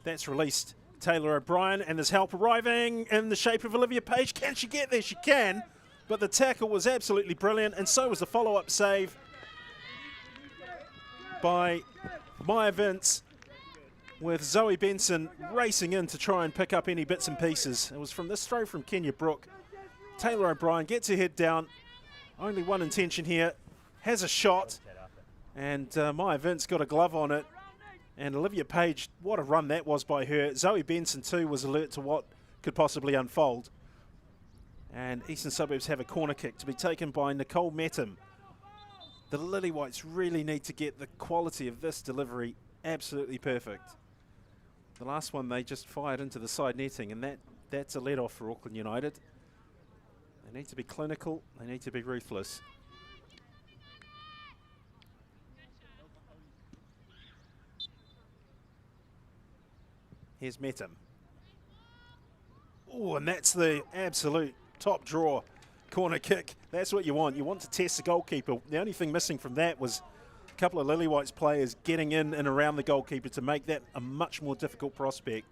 that's released Taylor O'Brien, and there's help arriving in the shape of Olivia Page. Can she get there? She can, but the tackle was absolutely brilliant, and so was the follow-up save by Maya Vince, with Zoe Benson racing in to try and pick up any bits and pieces. It was from this throw from Kenya Brooke. Taylor O'Brien gets her head down, only one intention here, has a shot, and Maya Vince got a glove on it. And Olivia Page, what a run that was by her. Zoe Benson too was alert to what could possibly unfold. And Eastern Suburbs have a corner kick to be taken by Nicole Metum. The Lily Whites really need to get the quality of this delivery absolutely perfect. The last one they just fired into the side netting, and that's a let-off for Auckland United. They need to be clinical, they need to be ruthless. Here's Metum. Oh, and that's the absolute top draw corner kick. That's what you want. You want to test the goalkeeper. The only thing missing from that was a couple of Lily Whites players getting in and around the goalkeeper to make that a much more difficult prospect.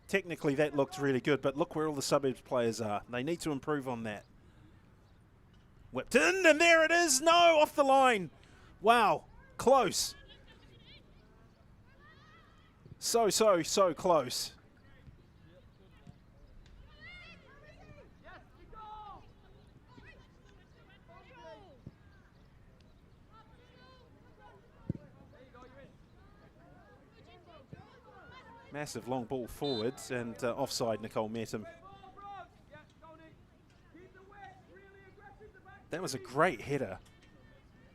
Technically, that looked really good, but look where all the Suburbs players are. They need to improve on that. Whipped in, and there it is. No, off the line. Wow, close. So close. Massive long ball forwards, and offside Nicole Metum. That was a great header.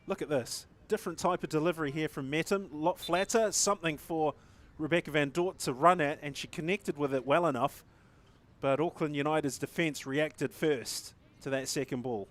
Look at this. Different type of delivery here from Metum. Lot flatter, something for Rebecca Van Dort to run at, and she connected with it well enough. But Auckland United's defence reacted first to that second ball.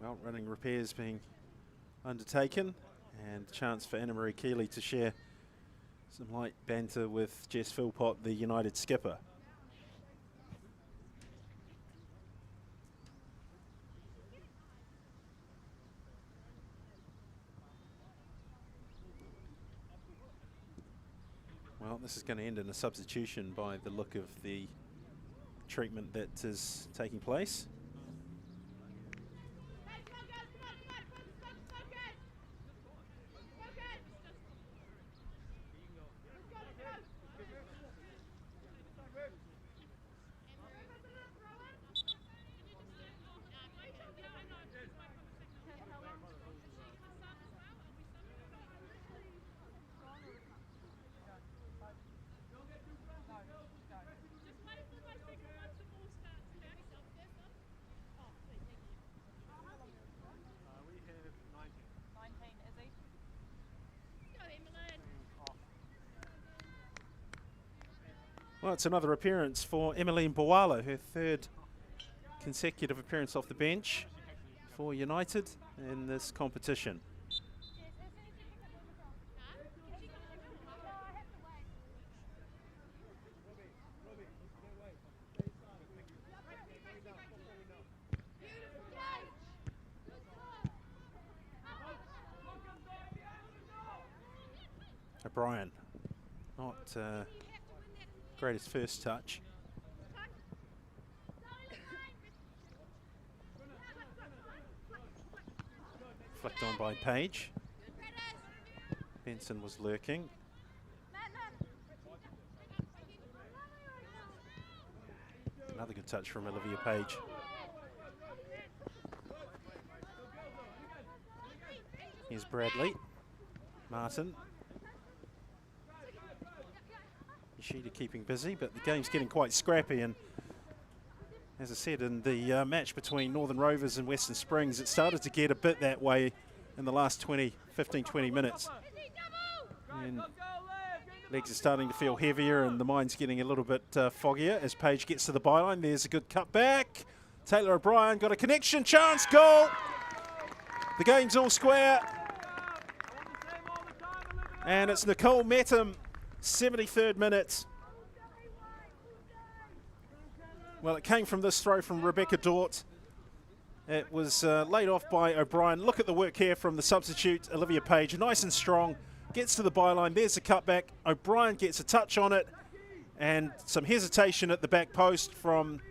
Well, running repairs being undertaken, and chance for Anna Marie Keeley to share some light banter with Jess Philpott, the United skipper. Well, this is going to end in a substitution by the look of the treatment that is taking place. Well, it's another appearance for Emmeline Boala, her third consecutive appearance off the bench for United in this competition. O'Brien, not greatest first touch. Flicked on by Page. Benson was lurking. Another good touch from Olivia Page. Here's Bradley. Martin. Sheeta keeping busy, but the game's getting quite scrappy, and as I said, in the match between Northern Rovers and Western Springs, it started to get a bit that way in the last 15-20 minutes. And legs are starting to feel heavier and the mind's getting a little bit foggier as Page gets to the byline. There's a good cut back. Taylor O'Brien got a connection, chance, goal! The game's all square. And it's Nicole Metum, 73rd minute. Well, it came from this throw from Rebecca Dort. It was laid off by O'Brien. Look at the work here from the substitute, Olivia Page. Nice and strong. Gets to the byline. There's the cutback. O'Brien gets a touch on it. And some hesitation at the back post from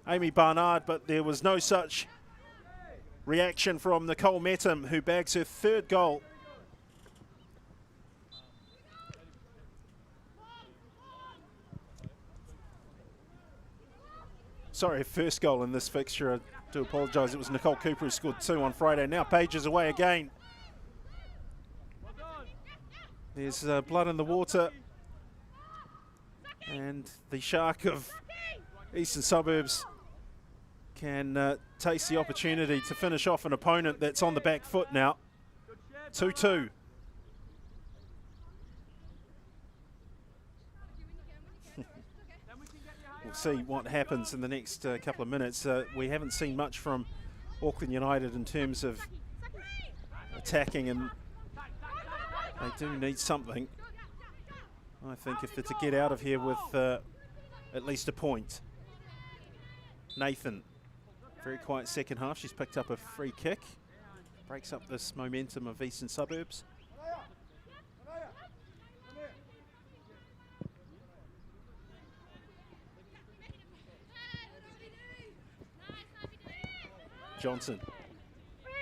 Amy Barnard, but there was no such reaction from Nicole Metum, who bags her third goal. Sorry, first goal in this fixture. I do apologise. It was Nicole Cooper who scored 2 on Friday. Now Page is away again. There's blood in the water. And the Shark of Eastern Suburbs can taste the opportunity to finish off an opponent that's on the back foot now. 2-2. We'll see what happens in the next couple of minutes. We haven't seen much from Auckland United in terms of attacking, and they do need something, I think, if they're to get out of here with at least a point. Nathan, very quiet second half. She's picked up a free kick. Breaks up this momentum of Eastern Suburbs. Johnson.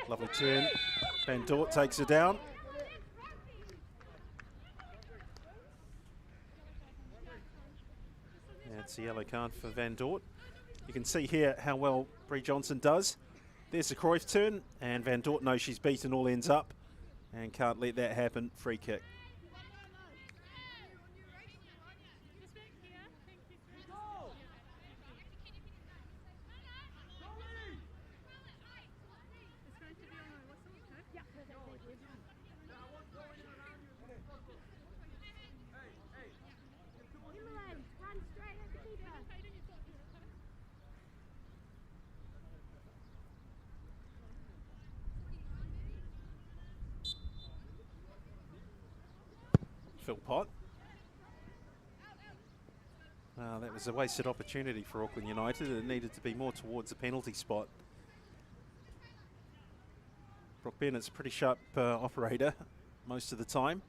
Lovely turn. Van Dort takes her down. That's a yellow card for Van Dort. You can see here how well Bree Johnson does. There's the Cruyff turn, and Van Dort knows she's beaten all ends up and can't let that happen. Free kick. Philpott. Well, that was a wasted opportunity for Auckland United. It needed to be more towards the penalty spot. Brooke Bennett's a pretty sharp operator most of the time.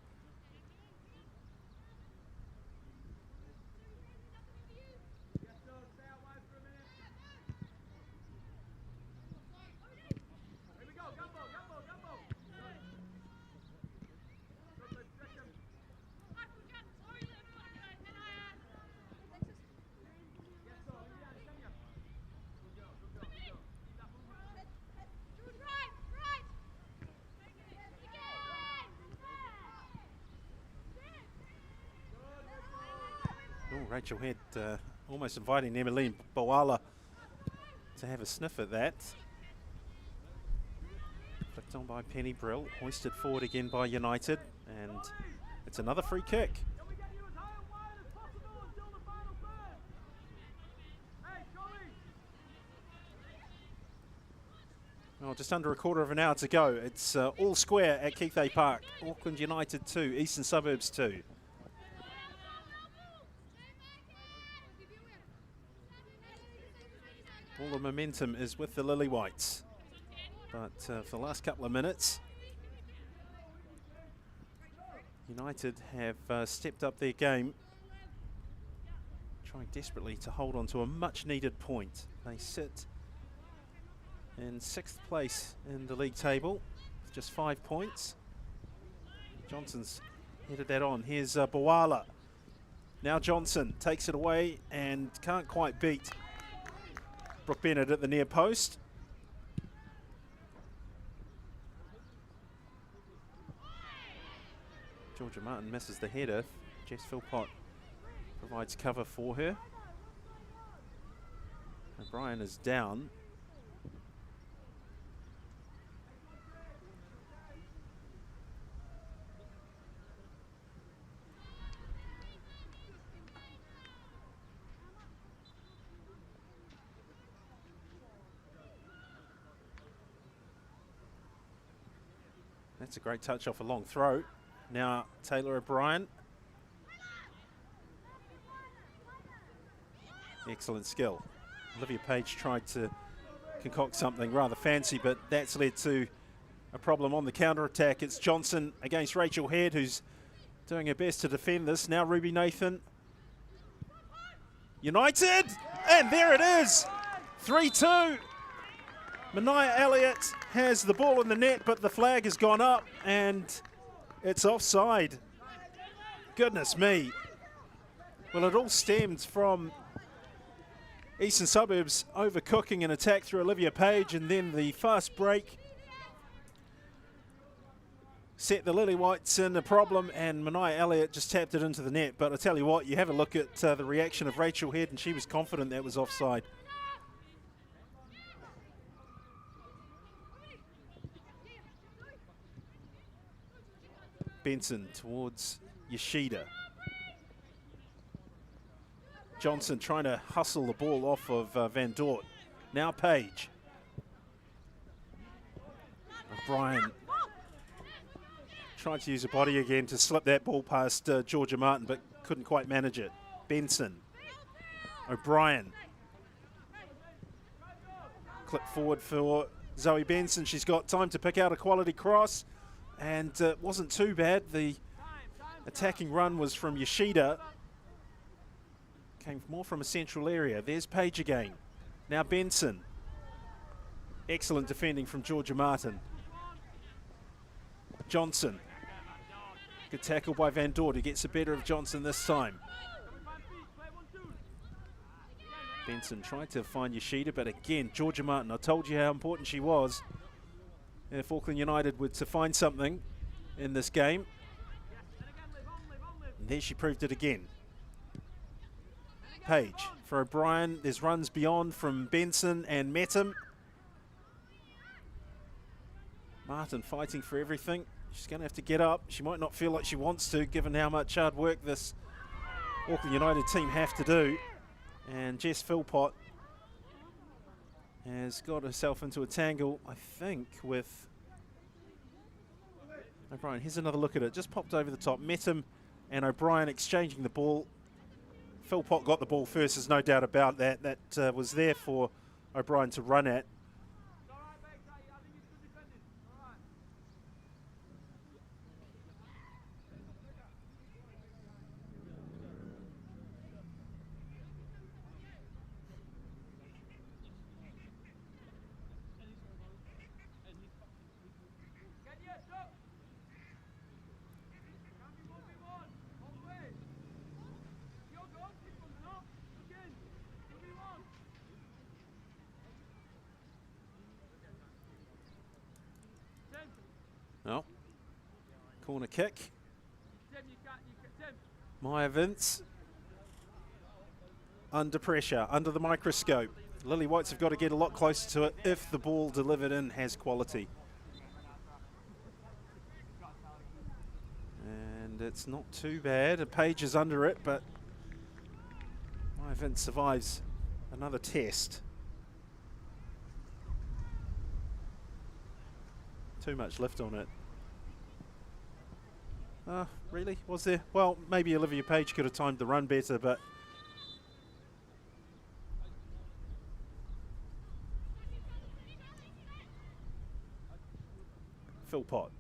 Rachel Head almost inviting Emmeline Boala to have a sniff at that. Flicked on by Penny Brill, hoisted forward again by United, and it's another free kick. Well, just under a quarter of an hour to go. It's all square at Keithay Park. Auckland United 2, Eastern Suburbs 2. All the momentum is with the Lily Whites, but for the last couple of minutes, United have stepped up their game, trying desperately to hold on to a much needed point. They sit in 6th place in the league table with just 5 points. Johnson's headed that on. Here's Boala. Now Johnson takes it away and can't quite beat Brooke Bennett at the near post. Georgia Martin misses the header. Jess Philpott provides cover for her. O'Brien is down. That's a great touch off a long throw. Now Taylor O'Brien. Excellent skill. Olivia Page tried to concoct something rather fancy, but that's led to a problem on the counter-attack. It's Johnson against Rachel Head, who's doing her best to defend this. Now Ruby Nathan. United! And there it is! 3-2. Mania Elliott has the ball in the net, but the flag has gone up and it's offside. Goodness me. Well, it all stemmed from Eastern Suburbs overcooking an attack through Olivia Page, and then the fast break set the Lily Whites in a problem, and Mania Elliott just tapped it into the net. But I tell you what, you have a look at the reaction of Rachel Head, and she was confident that was offside. Benson towards Yoshida. Johnson trying to hustle the ball off of Van Dort. Now Page. O'Brien tried to use a body again to slip that ball past Georgia Martin, but couldn't quite manage it. Benson. O'Brien. Clip forward for Zoe Benson. She's got time to pick out a quality cross, and it wasn't too bad. The attacking run was from Yoshida. Came more from a central area. There's Page again. Now Benson. Excellent defending from Georgia Martin. Johnson. Good tackle by Van Dort, who gets the better of Johnson this time. Benson tried to find Yoshida, but again, Georgia Martin, I told you how important she was. If Auckland United were to find something in this game, and there she proved it again. Page for O'Brien. There's runs beyond from Benson and Metum. Martin fighting for everything. She's going to have to get up. She might not feel like she wants to, given how much hard work this Auckland United team have to do. And Jess Philpott has got herself into a tangle, I think, with O'Brien. Here's another look at it. Just popped over the top. Metum and O'Brien exchanging the ball. Philpott got the ball first, there's no doubt about that. That was there for O'Brien to run at. No. Corner kick. Maya Vince. Under pressure, under the microscope. Lily Whites have got to get a lot closer to it if the ball delivered in has quality. And it's not too bad. A Page is under it, but Maya Vince survives another test. Too much lift on it. Really? Was there? Well, maybe Olivia Page could have timed the run better, but Philpott.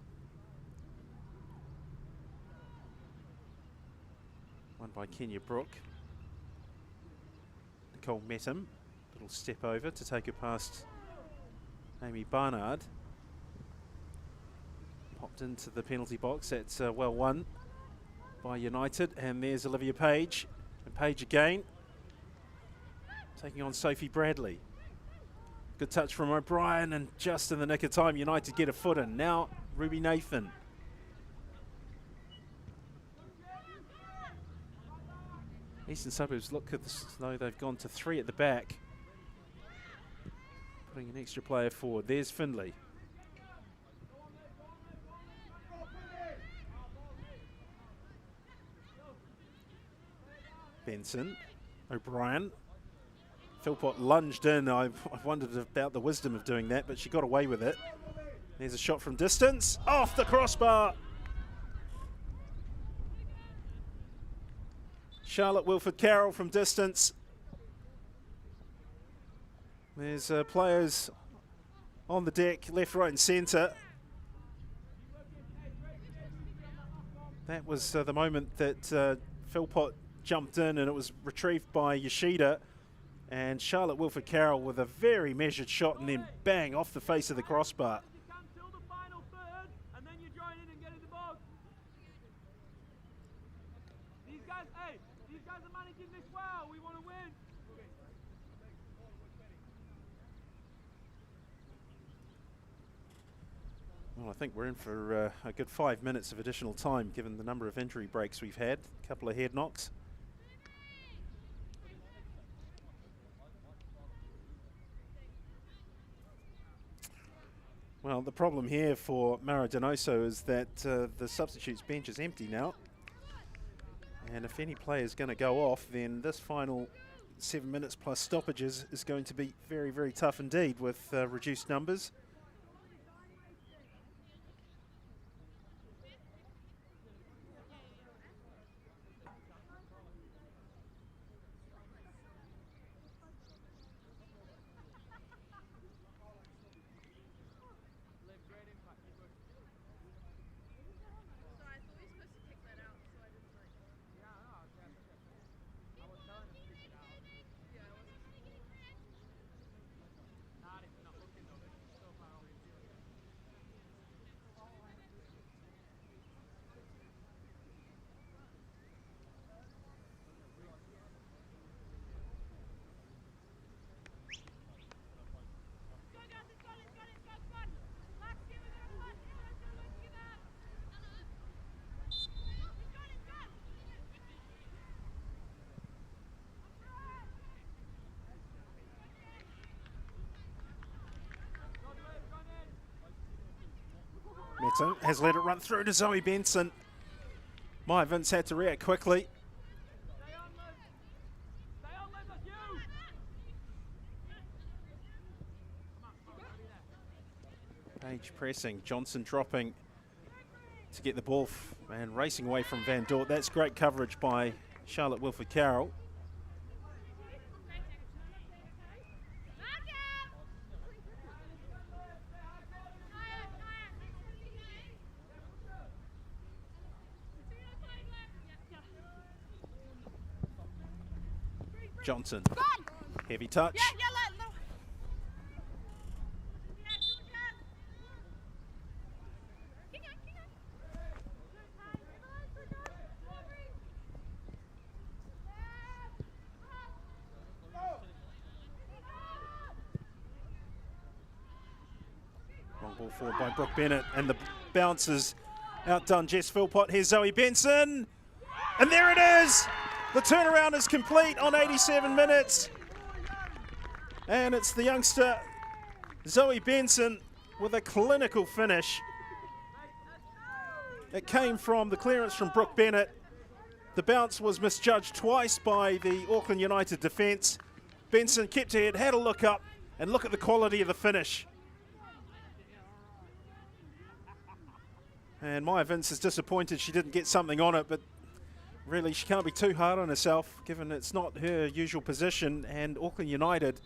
Won by Kenya Brook. Nicole Metum. Little step over to take it past Amy Barnard. Popped into the penalty box. That's well won by United. And there's Olivia Page. And Page again. Taking on Sophie Bradley. Good touch from O'Brien, and just in the nick of time, United get a foot in. Now, Ruby Nathan. Eastern Suburbs look as though they've gone to 3 at the back. Putting an extra player forward. There's Findlay. Benson, O'Brien. Philpott lunged in. I wondered about the wisdom of doing that, but she got away with it. There's a shot from distance. Off the crossbar. Charlotte Wilford-Carroll from distance. There's players on the deck, left, right and centre. That was the moment that Philpott jumped in, and it was retrieved by Yoshida. And Charlotte Wilford-Carroll with a very measured shot, and then bang off the face of the crossbar. These guys are managing this well. We want to win. Well, I think we're in for a good 5 minutes of additional time, given the number of injury breaks we've had. A couple of head knocks. Well, the problem here for Mara Donoso is that the substitutes bench is empty now. And if any player is going to go off, then this final 7 minutes plus stoppages is going to be very, very tough indeed with reduced numbers. Hamilton has let it run through to Zoe Benson. Maya Vince had to react quickly. Stay on, Liz. Stay on, Liz, that's you. Come on, go, Page pressing, Johnson dropping to get the ball and racing away from Van Dort. That's great coverage by Charlotte Wilford-Carroll. Johnson, heavy touch. Long ball forward by Brooke Bennett, and the bounce is outdone Jess Philpott. Here's Zoe Benson, and there it is! The turnaround is complete on 87 minutes. And it's the youngster Zoe Benson with a clinical finish. It came from the clearance from Brooke Bennett. The bounce was misjudged twice by the Auckland United defence. Benson kept her head, had a look up, and look at the quality of the finish. And Maya Vince is disappointed she didn't get something on it, but really she can't be too hard on herself given it's not her usual position, and Auckland United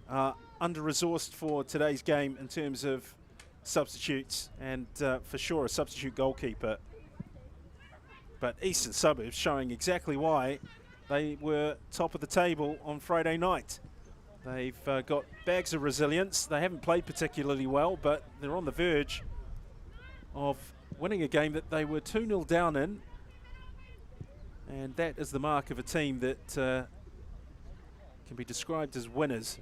are under-resourced for today's game in terms of substitutes, and for sure a substitute goalkeeper. But Eastern Suburbs showing exactly why they were top of the table on Friday night. They've got bags of resilience. They haven't played particularly well, but they're on the verge of winning a game that they were 2-0 down in. And that is the mark of a team that can be described as winners.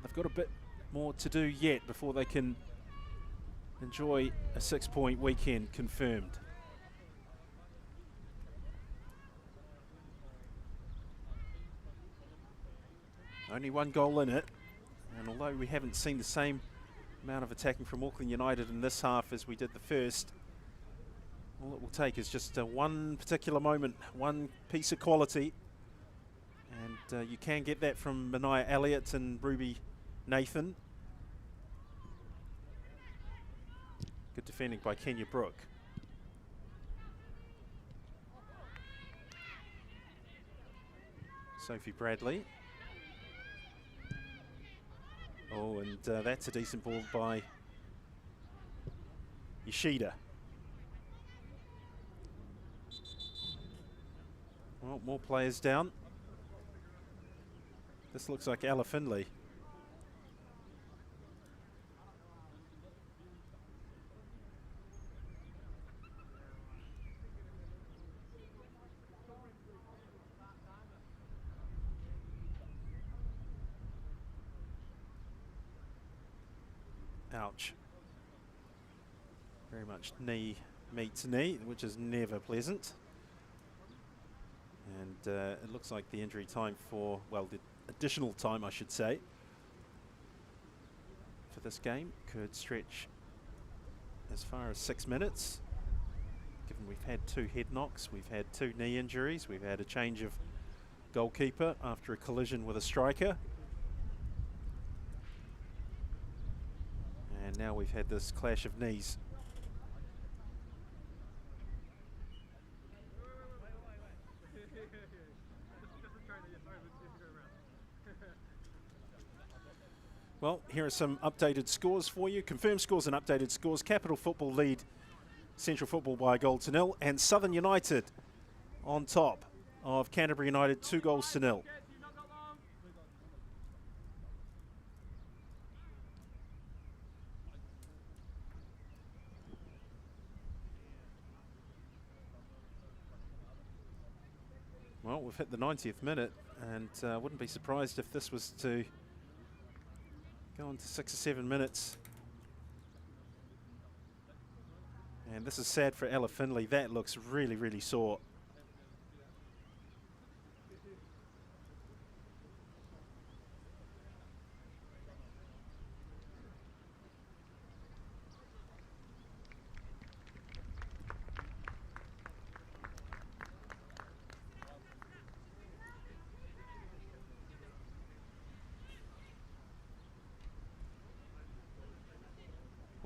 They've got a bit more to do yet before they can enjoy a 6-point weekend confirmed. Only one goal in it, and although we haven't seen the same amount of attacking from Auckland United in this half as we did the first, all it will take is just one particular moment, one piece of quality, and you can get that from Mania Elliott and Ruby Nathan. Good defending by Kenya Brooke. Sophie Bradley. Oh, and that's a decent ball by Yoshida. Well, more players down. This looks like Ella Finley. Ouch. Very much knee meets knee, which is never pleasant. And it looks like the injury time for, well, the additional time, I should say, for this game could stretch as far as 6 minutes. Given we've had 2 head knocks, we've had 2 knee injuries, we've had a change of goalkeeper after a collision with a striker. And now we've had this clash of knees. Well, here are some updated scores for you. Confirmed scores and updated scores. Capital Football lead Central Football by a goal to nil, and Southern United on top of Canterbury United 2 goals to nil. Well, we've hit the 90th minute, and wouldn't be surprised if this was to go on to 6 or 7 minutes. And this is sad for Ella Finley. That looks really, really sore.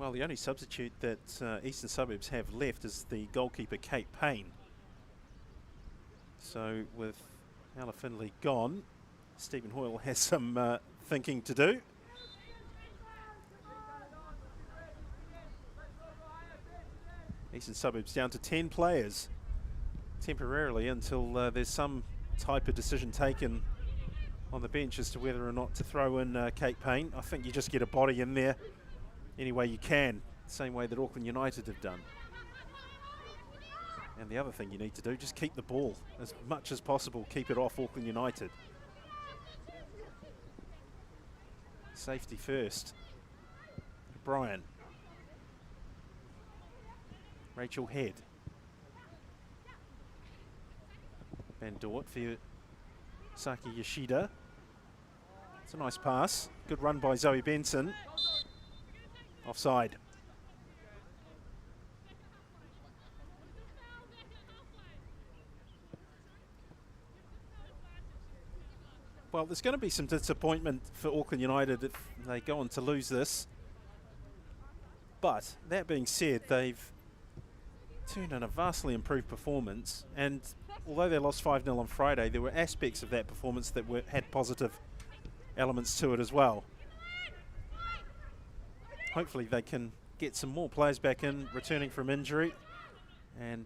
Well, the only substitute that Eastern Suburbs have left is the goalkeeper, Kate Payne. So with Ella Finley gone, Stephen Hoyle has some thinking to do. Eastern Suburbs down to 10 players temporarily until there's some type of decision taken on the bench as to whether or not to throw in Kate Payne. I think you just get a body in there any way you can, same way that Auckland United have done. And the other thing you need to do, just keep the ball as much as possible, keep it off Auckland United. Safety first. Brian. Rachel Head. Van Dort for Saki Yoshida. It's a nice pass. Good run by Zoe Benson. Offside. Well, there's going to be some disappointment for Auckland United if they go on to lose this. But that being said, they've turned in a vastly improved performance, and although they lost 5-0 on Friday, there were aspects of that performance that had positive elements to it as well. Hopefully they can get some more players back in, returning from injury, and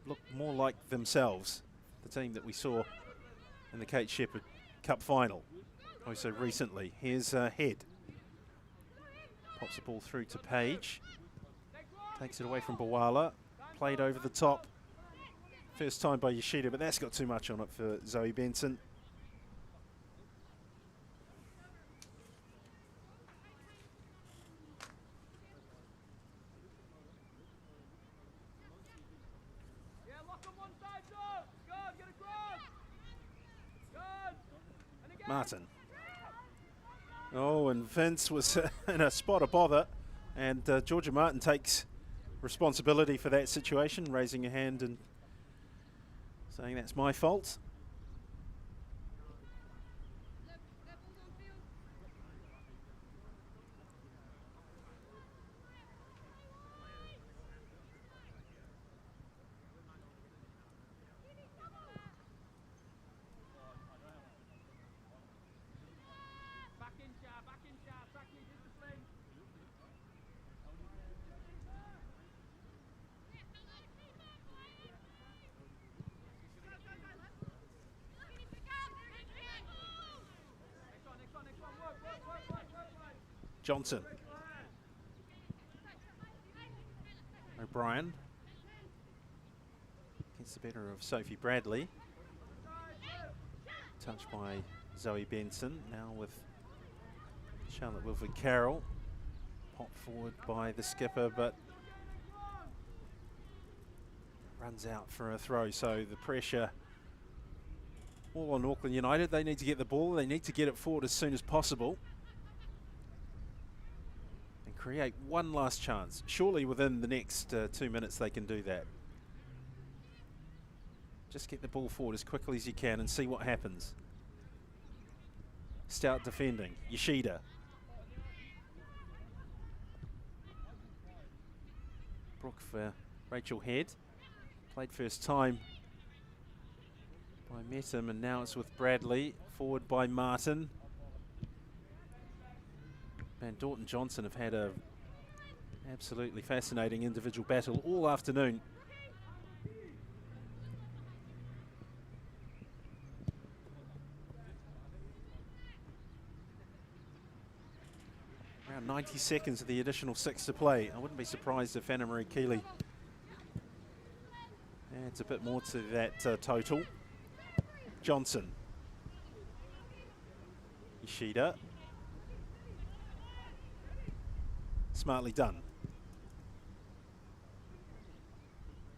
look more like themselves, the team that we saw in the Kate Shepherd Cup final oh so recently. Here's Head. Pops the ball through to Page. Takes it away from Bawala. Played over the top. First time by Yoshida, but that's got too much on it for Zoe Benson. Yeah, lock on one side, Joe. Good, get across. Good. And again. Martin. Oh, and Vince was in a spot of bother, and Georgia Martin takes responsibility for that situation, raising a hand and saying that's my fault. Back in sharp, back in discipline. Next one, work. Johnson. O'Brien gets the better of Sophie Bradley. Touched by Zoe Benson, now with Charlotte Wilford Carroll. Popped forward by the skipper, but runs out for a throw. So the pressure all on Auckland United. They need to get the ball. They need to get it forward as soon as possible and create one last chance. Surely within the next 2 minutes they can do that. Just get the ball forward as quickly as you can and see what happens. Stout defending. Yoshida. Brooke for Rachel Head. Played first time by Metum, and now it's with Bradley. Forward by Martin. Van Dort and Johnson have had a absolutely fascinating individual battle all afternoon. Around 90 seconds of the additional 6 to play. I wouldn't be surprised if Anna Marie Keeley adds a bit more to that total. Johnson. Yoshida. Smartly done.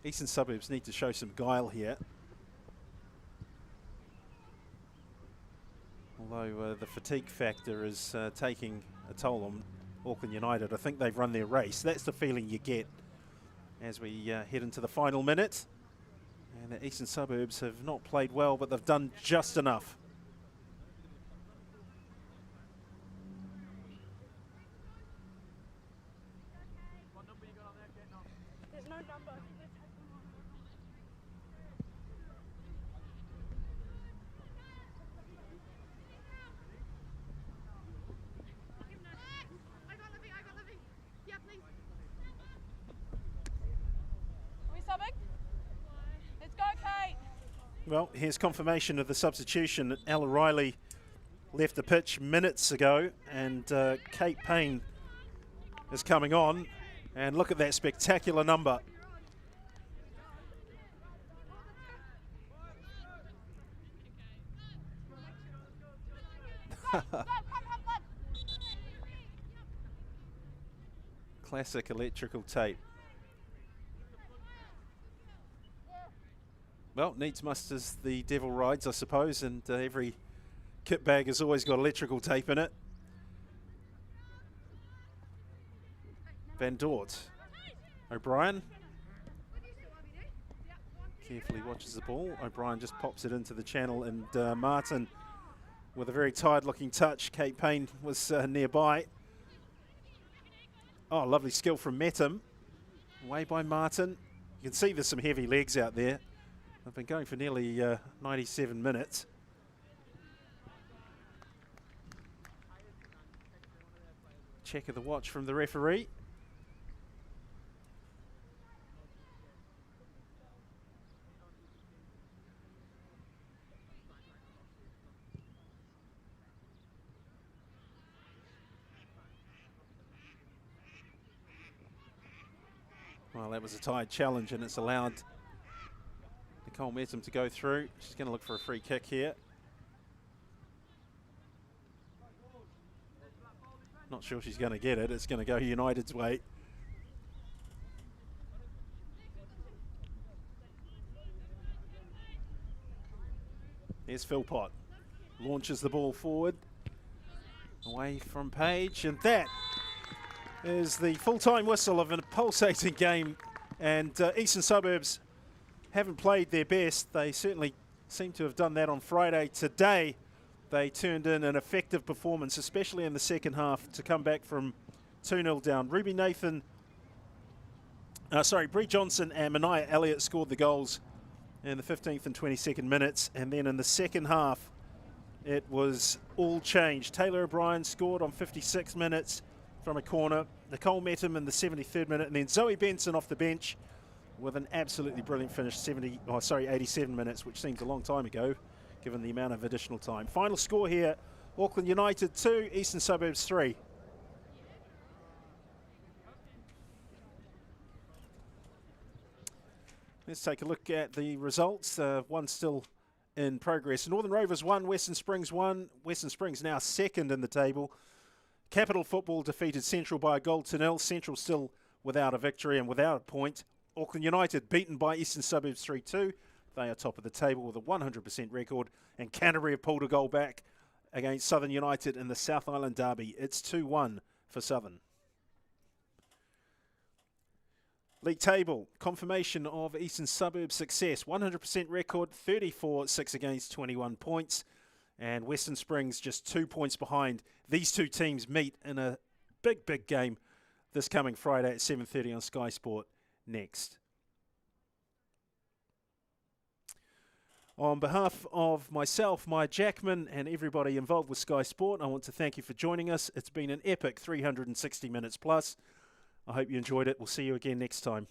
Eastern Suburbs need to show some guile here. Although the fatigue factor is taking a toll on Auckland United. I think they've run their race. That's the feeling you get as we head into the final minute. And the Eastern Suburbs have not played well, but they've done just enough. There's no number. I got Livy. Yeah, please. Are we subbing? Let's go, Kate. Well, here's confirmation of the substitution. Ella Riley left the pitch minutes ago, and Kate Payne is coming on. And look at that spectacular number. Classic electrical tape. Well, needs must as the devil rides, I suppose, and every kit bag has always got electrical tape in it. Van Dort. O'Brien. Carefully watches the ball. O'Brien just pops it into the channel, and Martin with a very tired looking touch. Kate Payne was nearby. Oh, lovely skill from Metum. Away by Martin. You can see there's some heavy legs out there. I've been going for nearly 97 minutes. Check of the watch from the referee. Well, that was a tied challenge, and it's allowed Nicole Metum to go through. She's going to look for a free kick here. Not sure she's going to get it. It's going to go United's way. Here's Philpott. Launches the ball forward. Away from Page, and that is the full-time whistle of a pulsating game, and Eastern Suburbs haven't played their best. They certainly seem to have done that on Friday. Today they turned in an effective performance, especially in the second half, to come back from 2-0 down. Brie Johnson and Mania Elliott scored the goals in the 15th and 22nd minutes, and then in the second half it was all changed. Taylor O'Brien scored on 56 minutes from a corner. Nicole Metum in the 73rd minute, and then Zoe Benson off the bench with an absolutely brilliant finish, 87 minutes, which seems a long time ago, given the amount of additional time. Final score here, Auckland United 2, Eastern Suburbs 3. Let's take a look at the results. One still in progress. Northern Rovers 1, Western Springs 1. Western Springs now second in the table. Capital Football defeated Central by a goal to 0. Central still without a victory and without a point. Auckland United beaten by Eastern Suburbs 3-2. They are top of the table with a 100% record. And Canterbury have pulled a goal back against Southern United in the South Island Derby. It's 2-1 for Southern. League table, confirmation of Eastern Suburbs success. 100% record, 34-6 against 21 points. And Western Springs just 2 points behind. These two teams meet in a big, big game this coming Friday at 7:30 on Sky Sport next. On behalf of myself, Maya Jackman, and everybody involved with Sky Sport, I want to thank you for joining us. It's been an epic 360 minutes plus. I hope you enjoyed it. We'll see you again next time.